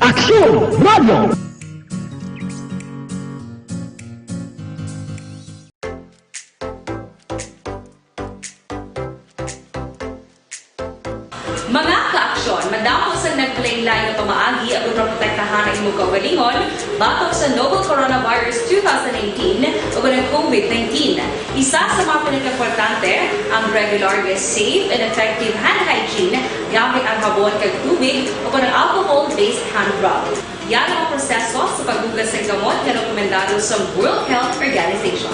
Aksyon Radio! Mga ka-aksyon, madamos ang nagpalaylay ng pamaagi at protektahan ang imong kaugalingon batok sa novel coronavirus 2018 o ng COVID-19. Isa sa mga pinaka-importante ang regular, safe, and effective hand hygiene gamit ang habon kag tubig o ng alcohol-based hand rub. Yan ang proseso sa paghugas ng gamot na rekomendado sa World Health Organization.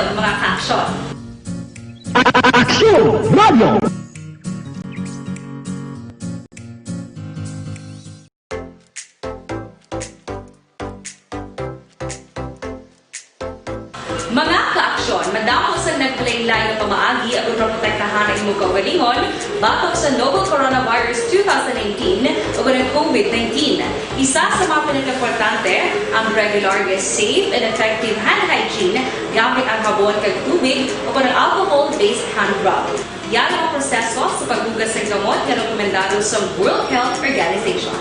Padayon mga kaaksyon. Mga kaaksyon, madamo sa naglaylay na pamaagi ang protektahan ang imong kaugalingon batok sa novel coronavirus 2018 o ng COVID-19. Isa sa mga pinaka-importante ang regular, safe, and effective hand hygiene gamit ang habon kag tubig o ng alcohol-based hand rub. Yan ang proseso sa paghugas ng gamot na rekomendado sa World Health Organization.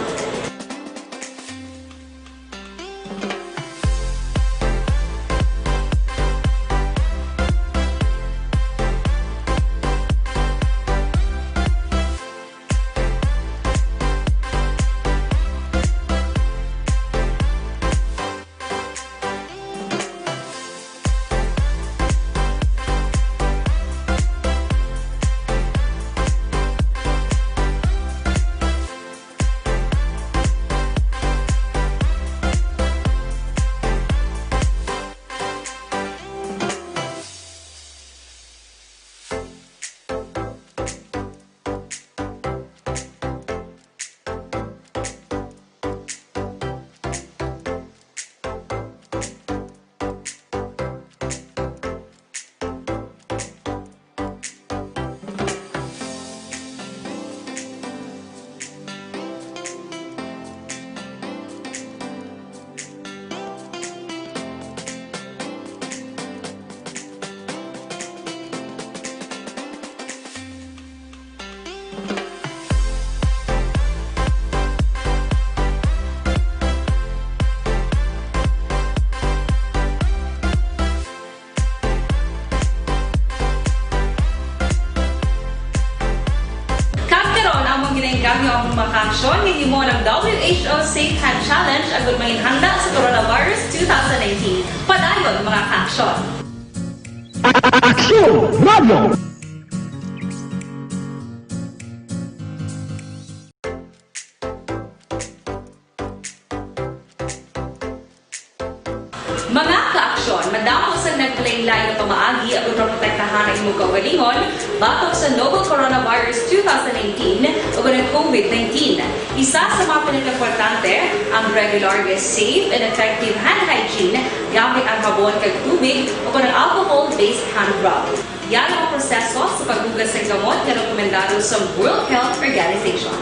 Ginagamit ang mga kaaksyon ng imo ng WHO Safe Hand Challenge ang gudmangin handa sa coronavirus 2019. Padayon mga kaaksyon. Mga kaaksyon, madamo sa naglaylay na pamaagi ang protektahan ang imong kaugalingon batok sa novel coronavirus 2018 o ng COVID-19. Isa sa mga pinaka-importante ang regular, safe, and effective hand hygiene gamit ang habon kag tubig o ng alcohol-based hand rub. Yan ang proseso sa paghugas ng gamot na rekomendado sa World Health Organization.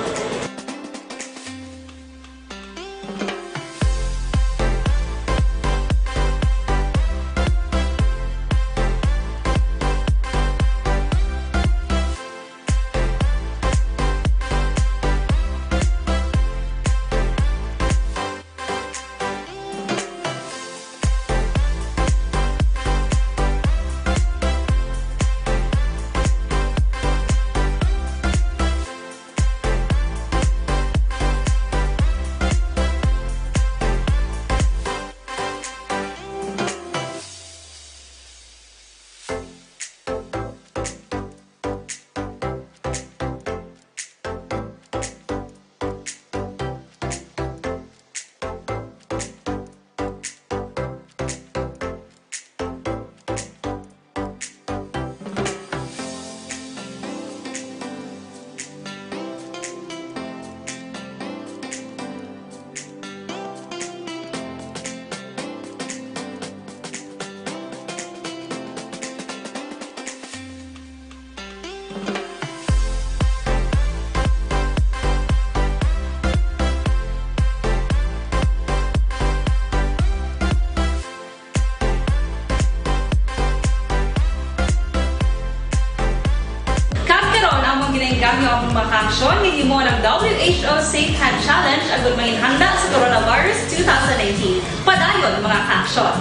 Ginagamit ang mga kaaksyon ng imo ng WHO Safe Hand Challenge ang gudmangin handa sa coronavirus 2019. Padayon mga kaaksyon.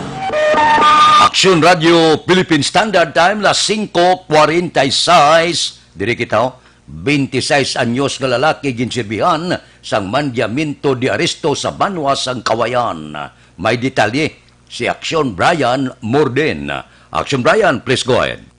Aksyon Radio Philippine Standard Time las 5:46. Diri kita 26 anyos nga lalaki ginsirbihan sang mandyamento di aresto sa Banwa sang Kawayan. May detalye si Aksyon Brian Morden. Aksyon Brian, please go ahead.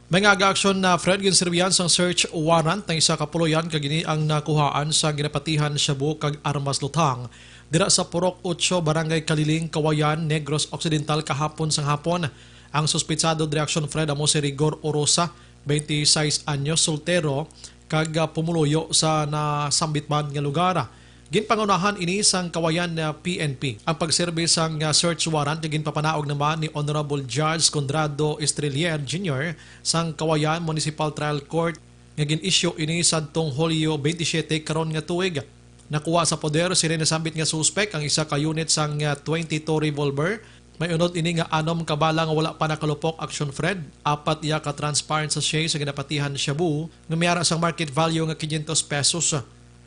May aga-aksyon na Fred ginserbihan sang search warrant ng isa ka puloyan kagini ang nakuhaan sa ginapatihan Shabu kag armas lutang dira sa Purok 8 Barangay Kaliling, Kawayan, Negros Occidental kahapon sang hapon. Ang suspitsado de Action Fred amo si Rigor Orosa, 26 anyos, soltero, kag pumuluyo sa nasambitman nga lugar. Ginpangunahan ini sang kawayan na PNP. Ang pagservice sang search warrant kag ginpapanaog naman ni Honorable Judge Conrado Estrelier Jr. sang kawayan Municipal Trial Court nga gin-issue ini sadtong Hulyo 27 karon nga tuig. Nakuha sa poder si nasambit nga suspect ang isa ka unit sang 22 revolver. May unod ini nga anom kabala nga wala pa nakalupok Action Fred, 4 iya ka transparent sa sachet sa ginapatihan Shabu nga mayara sang market value nga 500 pesos.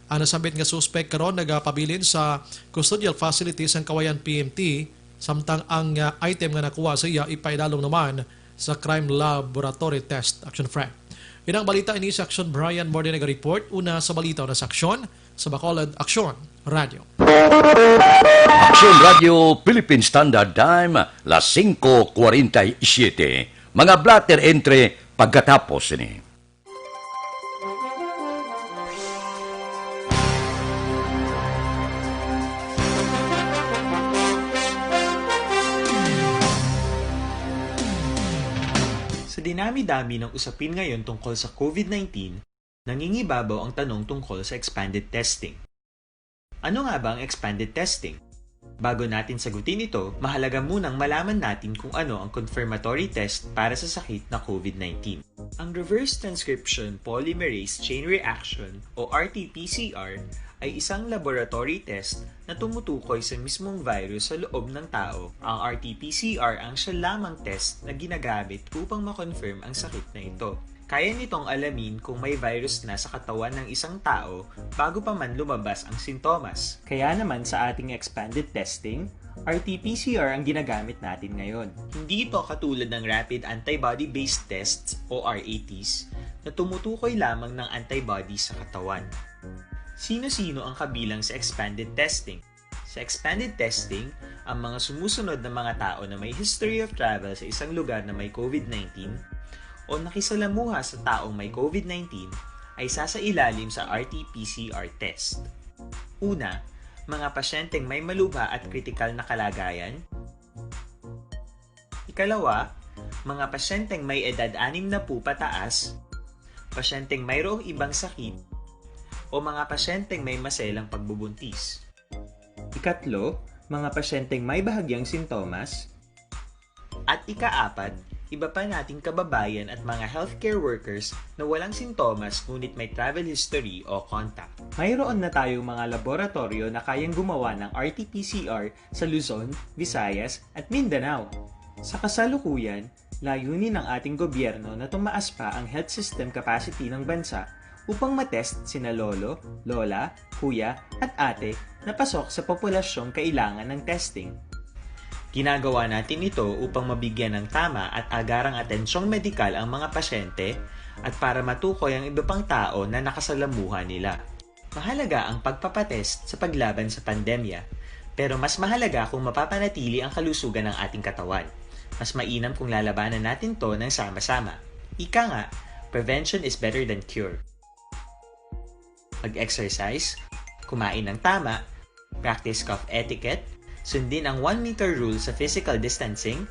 Ang nasambit nga suspect karon nagapabilin sa custodial facilities ng kawayan PMT, samtang ang item nga nakuha sa iya ipaidalong naman sa crime laboratory test. Action Fred. Inang balita ini sa Action Brian Mordenega Report, una sa balita na sa Action sa Bacolod Action Radio. Action Radio Philippine Standard Time, las 5:47. Mga blatter entre pagkatapos ini. Sa dinami-dami ng usapin ngayon tungkol sa COVID-19, nangingibabaw ang tanong tungkol sa expanded testing. Ano nga ba ang expanded testing? Bago natin sagutin ito, mahalaga munang malaman natin kung ano ang confirmatory test para sa sakit na COVID-19. Ang reverse transcription polymerase chain reaction o RT-PCR ay isang laboratory test na tumutukoy sa mismong virus sa loob ng tao. Ang RT-PCR ang siya lamang test na ginagamit upang makonfirm ang sakit na ito. Kaya nitong alamin kung may virus na sa katawan ng isang tao bago pa man lumabas ang sintomas. Kaya naman sa ating expanded testing, RT-PCR ang ginagamit natin ngayon. Hindi ito katulad ng rapid antibody-based tests o RATs na tumutukoy lamang ng antibodies sa katawan. Sino-sino ang kabilang sa expanded testing? Sa expanded testing, ang mga sumusunod na mga tao na may history of travel sa isang lugar na may COVID-19 o nakisalamuha sa taong may COVID-19 ay sasailalim sa RT-PCR test. Una, mga pasyenteng may malubha at kritikal na kalagayan. Ikalawa, mga pasyenteng may edad 60 pataas, pasyenteng mayroong ibang sakit, o mga pasyenteng may maselang pagbubuntis. Ikatlo, mga pasyenteng may bahagyang sintomas. At ikaapat, iba pa nating kababayan at mga healthcare workers na walang sintomas ngunit may travel history o contact. Mayroon na tayong mga laboratorio na kayang gumawa ng RT-PCR sa Luzon, Visayas at Mindanao. Sa kasalukuyan, layunin ng ating gobyerno na tumaas pa ang health system capacity ng bansa upang matest sina lolo, lola, kuya at ate na pasok sa populasyong kailangan ng testing. Ginagawa natin ito upang mabigyan ng tama at agarang atensyong medikal ang mga pasyente at para matukoy ang iba pang tao na nakasalamuha nila. Mahalaga ang pagpapatest sa paglaban sa pandemya, pero mas mahalaga kung mapapanatili ang kalusugan ng ating katawan. Mas mainam kung lalabanan natin to ng sama-sama. Ika nga, prevention is better than cure. Mag-exercise, kumain ng tama, practice cough etiquette, sundin ang 1 meter rule sa physical distancing,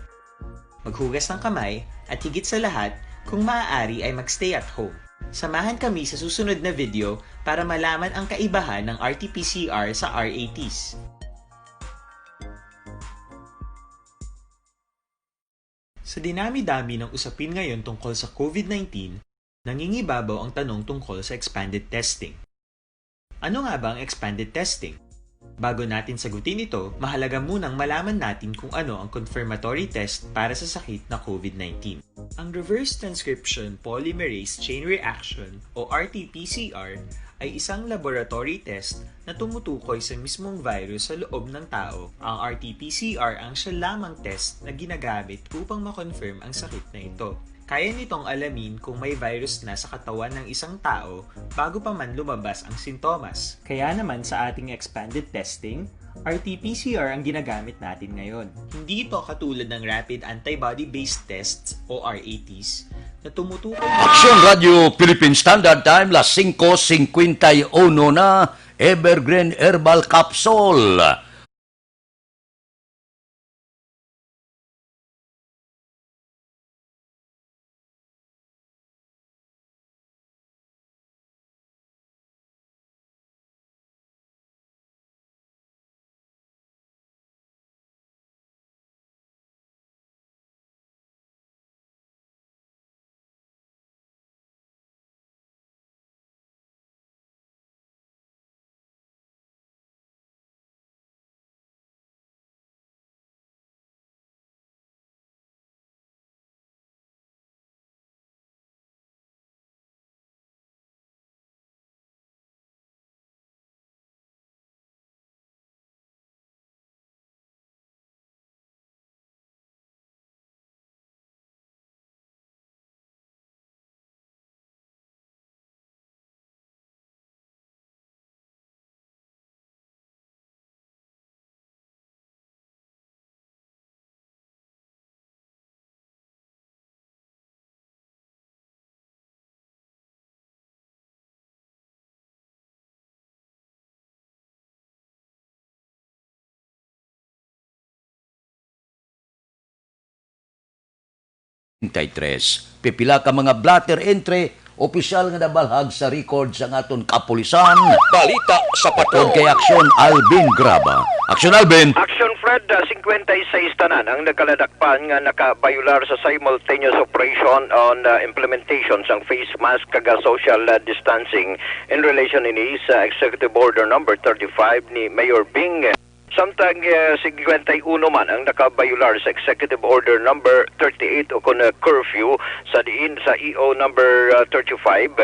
maghugas ng kamay, at higit sa lahat, kung maaari ay magstay at home. Samahan kami sa susunod na video para malaman ang kaibahan ng RT-PCR sa RATs. Sa dinami-dami ng usapin ngayon tungkol sa COVID-19, nangingibabaw ang tanong tungkol sa expanded testing. Ano nga ba ang expanded testing? Bago natin sagutin ito, mahalaga munang malaman natin kung ano ang confirmatory test para sa sakit na COVID-19. Ang reverse transcription polymerase chain reaction o RT-PCR ay isang laboratory test na tumutukoy sa mismong virus sa loob ng tao. Ang RT-PCR ang siya lamang test na ginagamit upang makonfirm ang sakit na ito. Kaya nitong alamin kung may virus na sa katawan ng isang tao bago pa man lumabas ang sintomas. Kaya naman sa ating expanded testing, RT-PCR ang ginagamit natin ngayon. Hindi ito katulad ng rapid antibody-based tests o RATs na tumutukoy... Action Radio Philippine Standard Time, las 5:51 na, Evergreen Herbal Capsule. 23. Pipila ka mga blatter entry, opisyal nga nabalhag sa record sa aton kapulisan. Balita sa Patod patrol. kay Aksyon Alvin Graba. Aksyon Alvin! Action Fred, 56 tanan ang nakaladakpan nga nakabayular sa simultaneous operation on implementation sang face mask kaga social distancing in relation ini sa Executive Order number 35 ni Mayor Bing. Samtang 51 man ang nakabayular sa Executive Order number 38 o kun curfew sa diin sa EO number 35.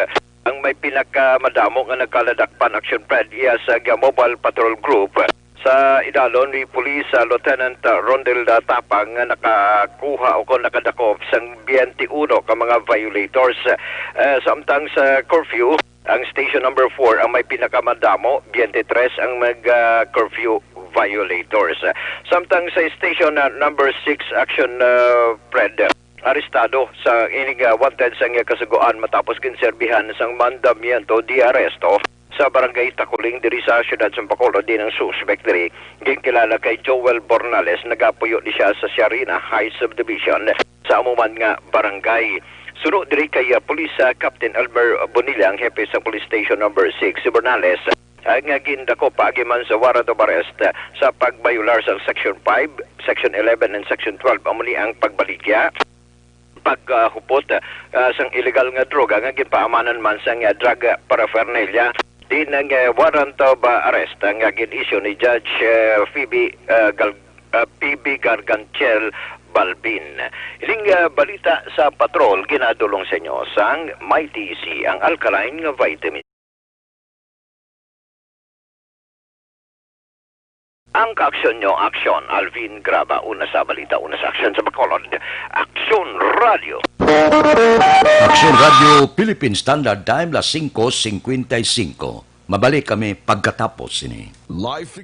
Ang may pinakamadamo nga nakaladakpan Action Fred iya sa Mobile Patrol Group sa idalon ni Police Lieutenant Rondel Tapang nga nakakuha o kung nakadakop sang 21 ka mga violators. Samtang sa curfew, ang station number 4 ang may pinakamadamo, 23 ang mag-curfew violators. Samtang sa station number 6 Action Fred, arestado sa ining wanted sa kasuguan matapos kinserbihan sang mandamiento di aresto sa barangay Takuling diri sa siyudad sa Bacolod din ang suspect diri ginkilala kay Joel Bornales. Nagapuyo di siya sa Siarina High Subdivision sa amuman nga barangay. Sunod diri kay Police Captain Elmer Bonilla, ang hepe sa Police Station number 6. Si Bornales ang gindako pagiman sa warrant of arrest sa pagbayular sa Section 5, Section 11 and Section 12 amuni ang pagbaligya, paghupot sang illegal nga droga nga ginpaamanan man sang drug paraphernalia. Din ang warrant of arrest nga gin-issue ni Judge Phoebe Gargantiel Balbin. Iling balita sa patrol ginadulong sa inyo sang MyTC, ang alkaline nga vitamin. Ang kaaksyon nyo, Aksyon Alvin Graba, una sa balita, una sa aksyon sa Bacolod. Aksyon Radio. Aksyon Radio Philippine Standard Time, las 5:55. Mabalik kami pagkatapos ini. Live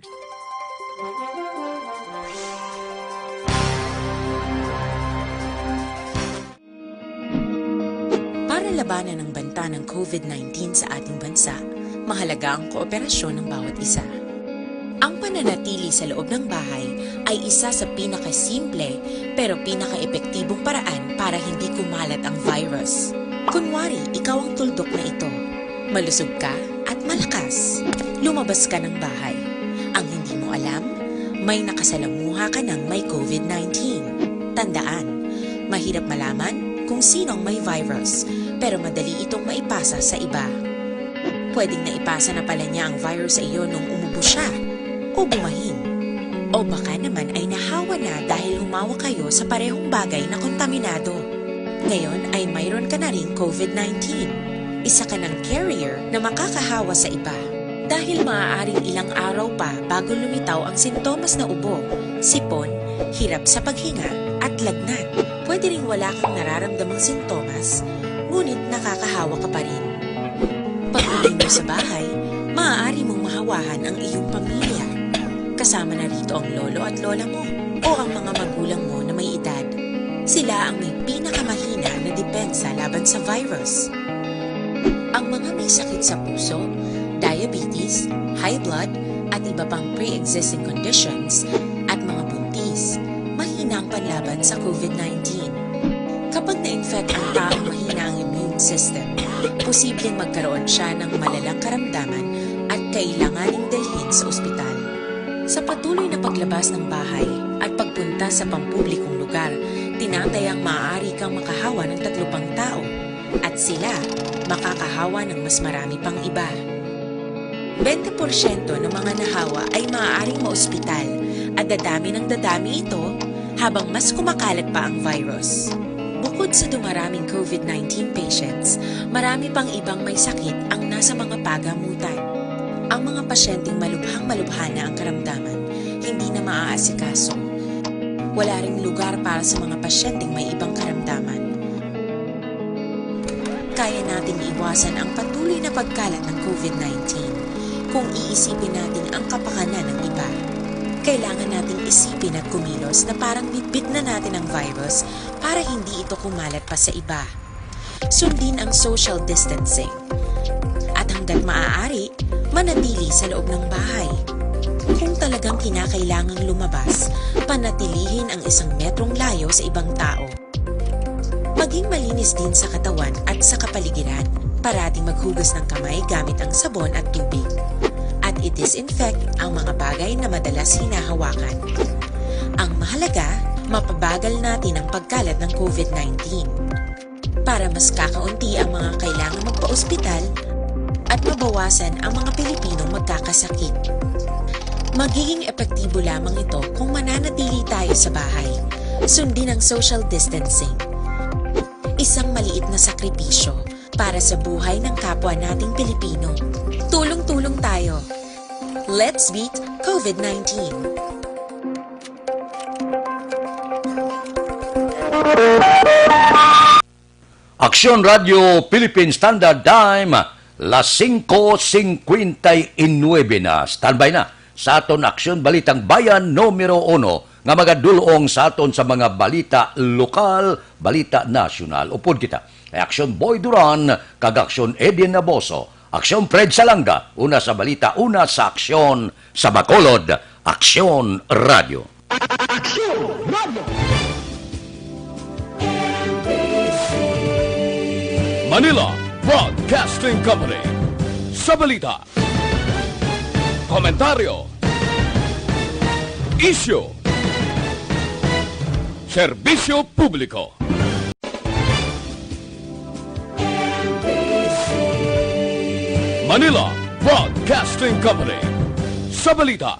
Para labanan ang banta ng COVID-19 sa ating bansa, mahalaga ang kooperasyon ng bawat isa. Ang pananatili sa loob ng bahay ay isa sa pinakasimple pero pinaka-epektibong paraan para hindi kumalat ang virus. Kunwari, ikaw ang tuldok na ito. Malusog ka at malakas. Lumabas ka ng bahay. Ang hindi mo alam, may nakasalamuha ka ng may COVID-19. Tandaan, mahirap malaman kung sinong may virus, pero madali itong maipasa sa iba. Pwedeng naipasa na pala niya ang virus sa iyo nung umubo siya o bumahin. O baka naman ay nahawa na dahil humawa kayo sa parehong bagay na kontaminado. Ngayon ay mayroon ka na ring COVID-19. Isa ka ng carrier na makakahawa sa iba. Dahil maaaring ilang araw pa bago lumitaw ang sintomas na ubo, sipon, hirap sa paghinga at lagnat. Pwede ring wala kang nararamdamang sintomas, ngunit nakakahawa ka pa rin. Pag-uwi mo sa bahay, maaari mong mahawahan ang iyong pamilya. Kasama na rito ang lolo at lola mo o ang mga magulang mo na may edad. Sila ang may pinakamahina na depensa laban sa virus. Ang mga may sakit sa puso, diabetes, high blood, at iba pang pre-existing conditions at mga buntis, mahina ang panlaban sa COVID-19. Kapag na-infect ang taong mahina ang immune system, posibleng magkaroon siya ng malalang karamdaman at kailanganing dalhin sa ospital. Sa patuloy na paglabas ng bahay at pagpunta sa pampublikong lugar, tinatayang maaari kang makahawa ng 3 pang tao at sila makakahawa ng mas marami pang iba. 20% ng mga nahawa ay maaaring maospital at dadami ng dadami ito habang mas kumakalat pa ang virus. Bukod sa dumaraming COVID-19 patients, marami pang ibang may sakit ang nasa mga pagamutan. Ang mga pasyenteng malubhang-malubha na ang karamdaman, hindi na maaasikaso. Wala ring lugar para sa mga pasyenteng may ibang karamdaman. Kaya nating iwasan ang patuloy na pagkalat ng COVID-19 kung iisipin natin ang kapakanan ng iba. Kailangan nating isipin at kumilos na parang bitbit na natin ang virus para hindi ito kumalat pa sa iba. Sundin ang social distancing. At hanggat maaari, manatili sa loob ng bahay. Kung talagang kinakailangang lumabas, panatilihin ang 1 metrong layo sa ibang tao. Maging malinis din sa katawan at sa kapaligiran. Parating maghugas ng kamay gamit ang sabon at tubig. At i-disinfect ang mga bagay na madalas hinahawakan. Ang mahalaga, mapabagal natin ang pagkalat ng COVID-19 para mas kakaunti ang mga kailangang magpa-ospital at mabawasan ang mga Pilipinong magkakasakit. Magiging epektibo lamang ito kung mananatili tayo sa bahay, sundin ang social distancing. Isang maliit na sakripisyo para sa buhay ng kapwa nating Pilipino. Tulong-tulong tayo. Let's beat COVID-19. Aksyon Radio Philippine Standard Time, las 5:59 na. Standby na sa aton Aksyon Balitang Bayan numero 1 nga magadulong sa aton sa mga balita lokal, balita nasyonal. Upod kita, Aksyon Boy Duran, kag Aksyon Edien Naboso, Aksyon Fred Salanga, una sa balita, una sa Aksyon sa Bacolod, Aksyon Radio. Aksyon Radio! Manila Broadcasting Company. Sa balita, komentaryo, isyu, serbisyo publiko. Manila Broadcasting Company. Sa balita,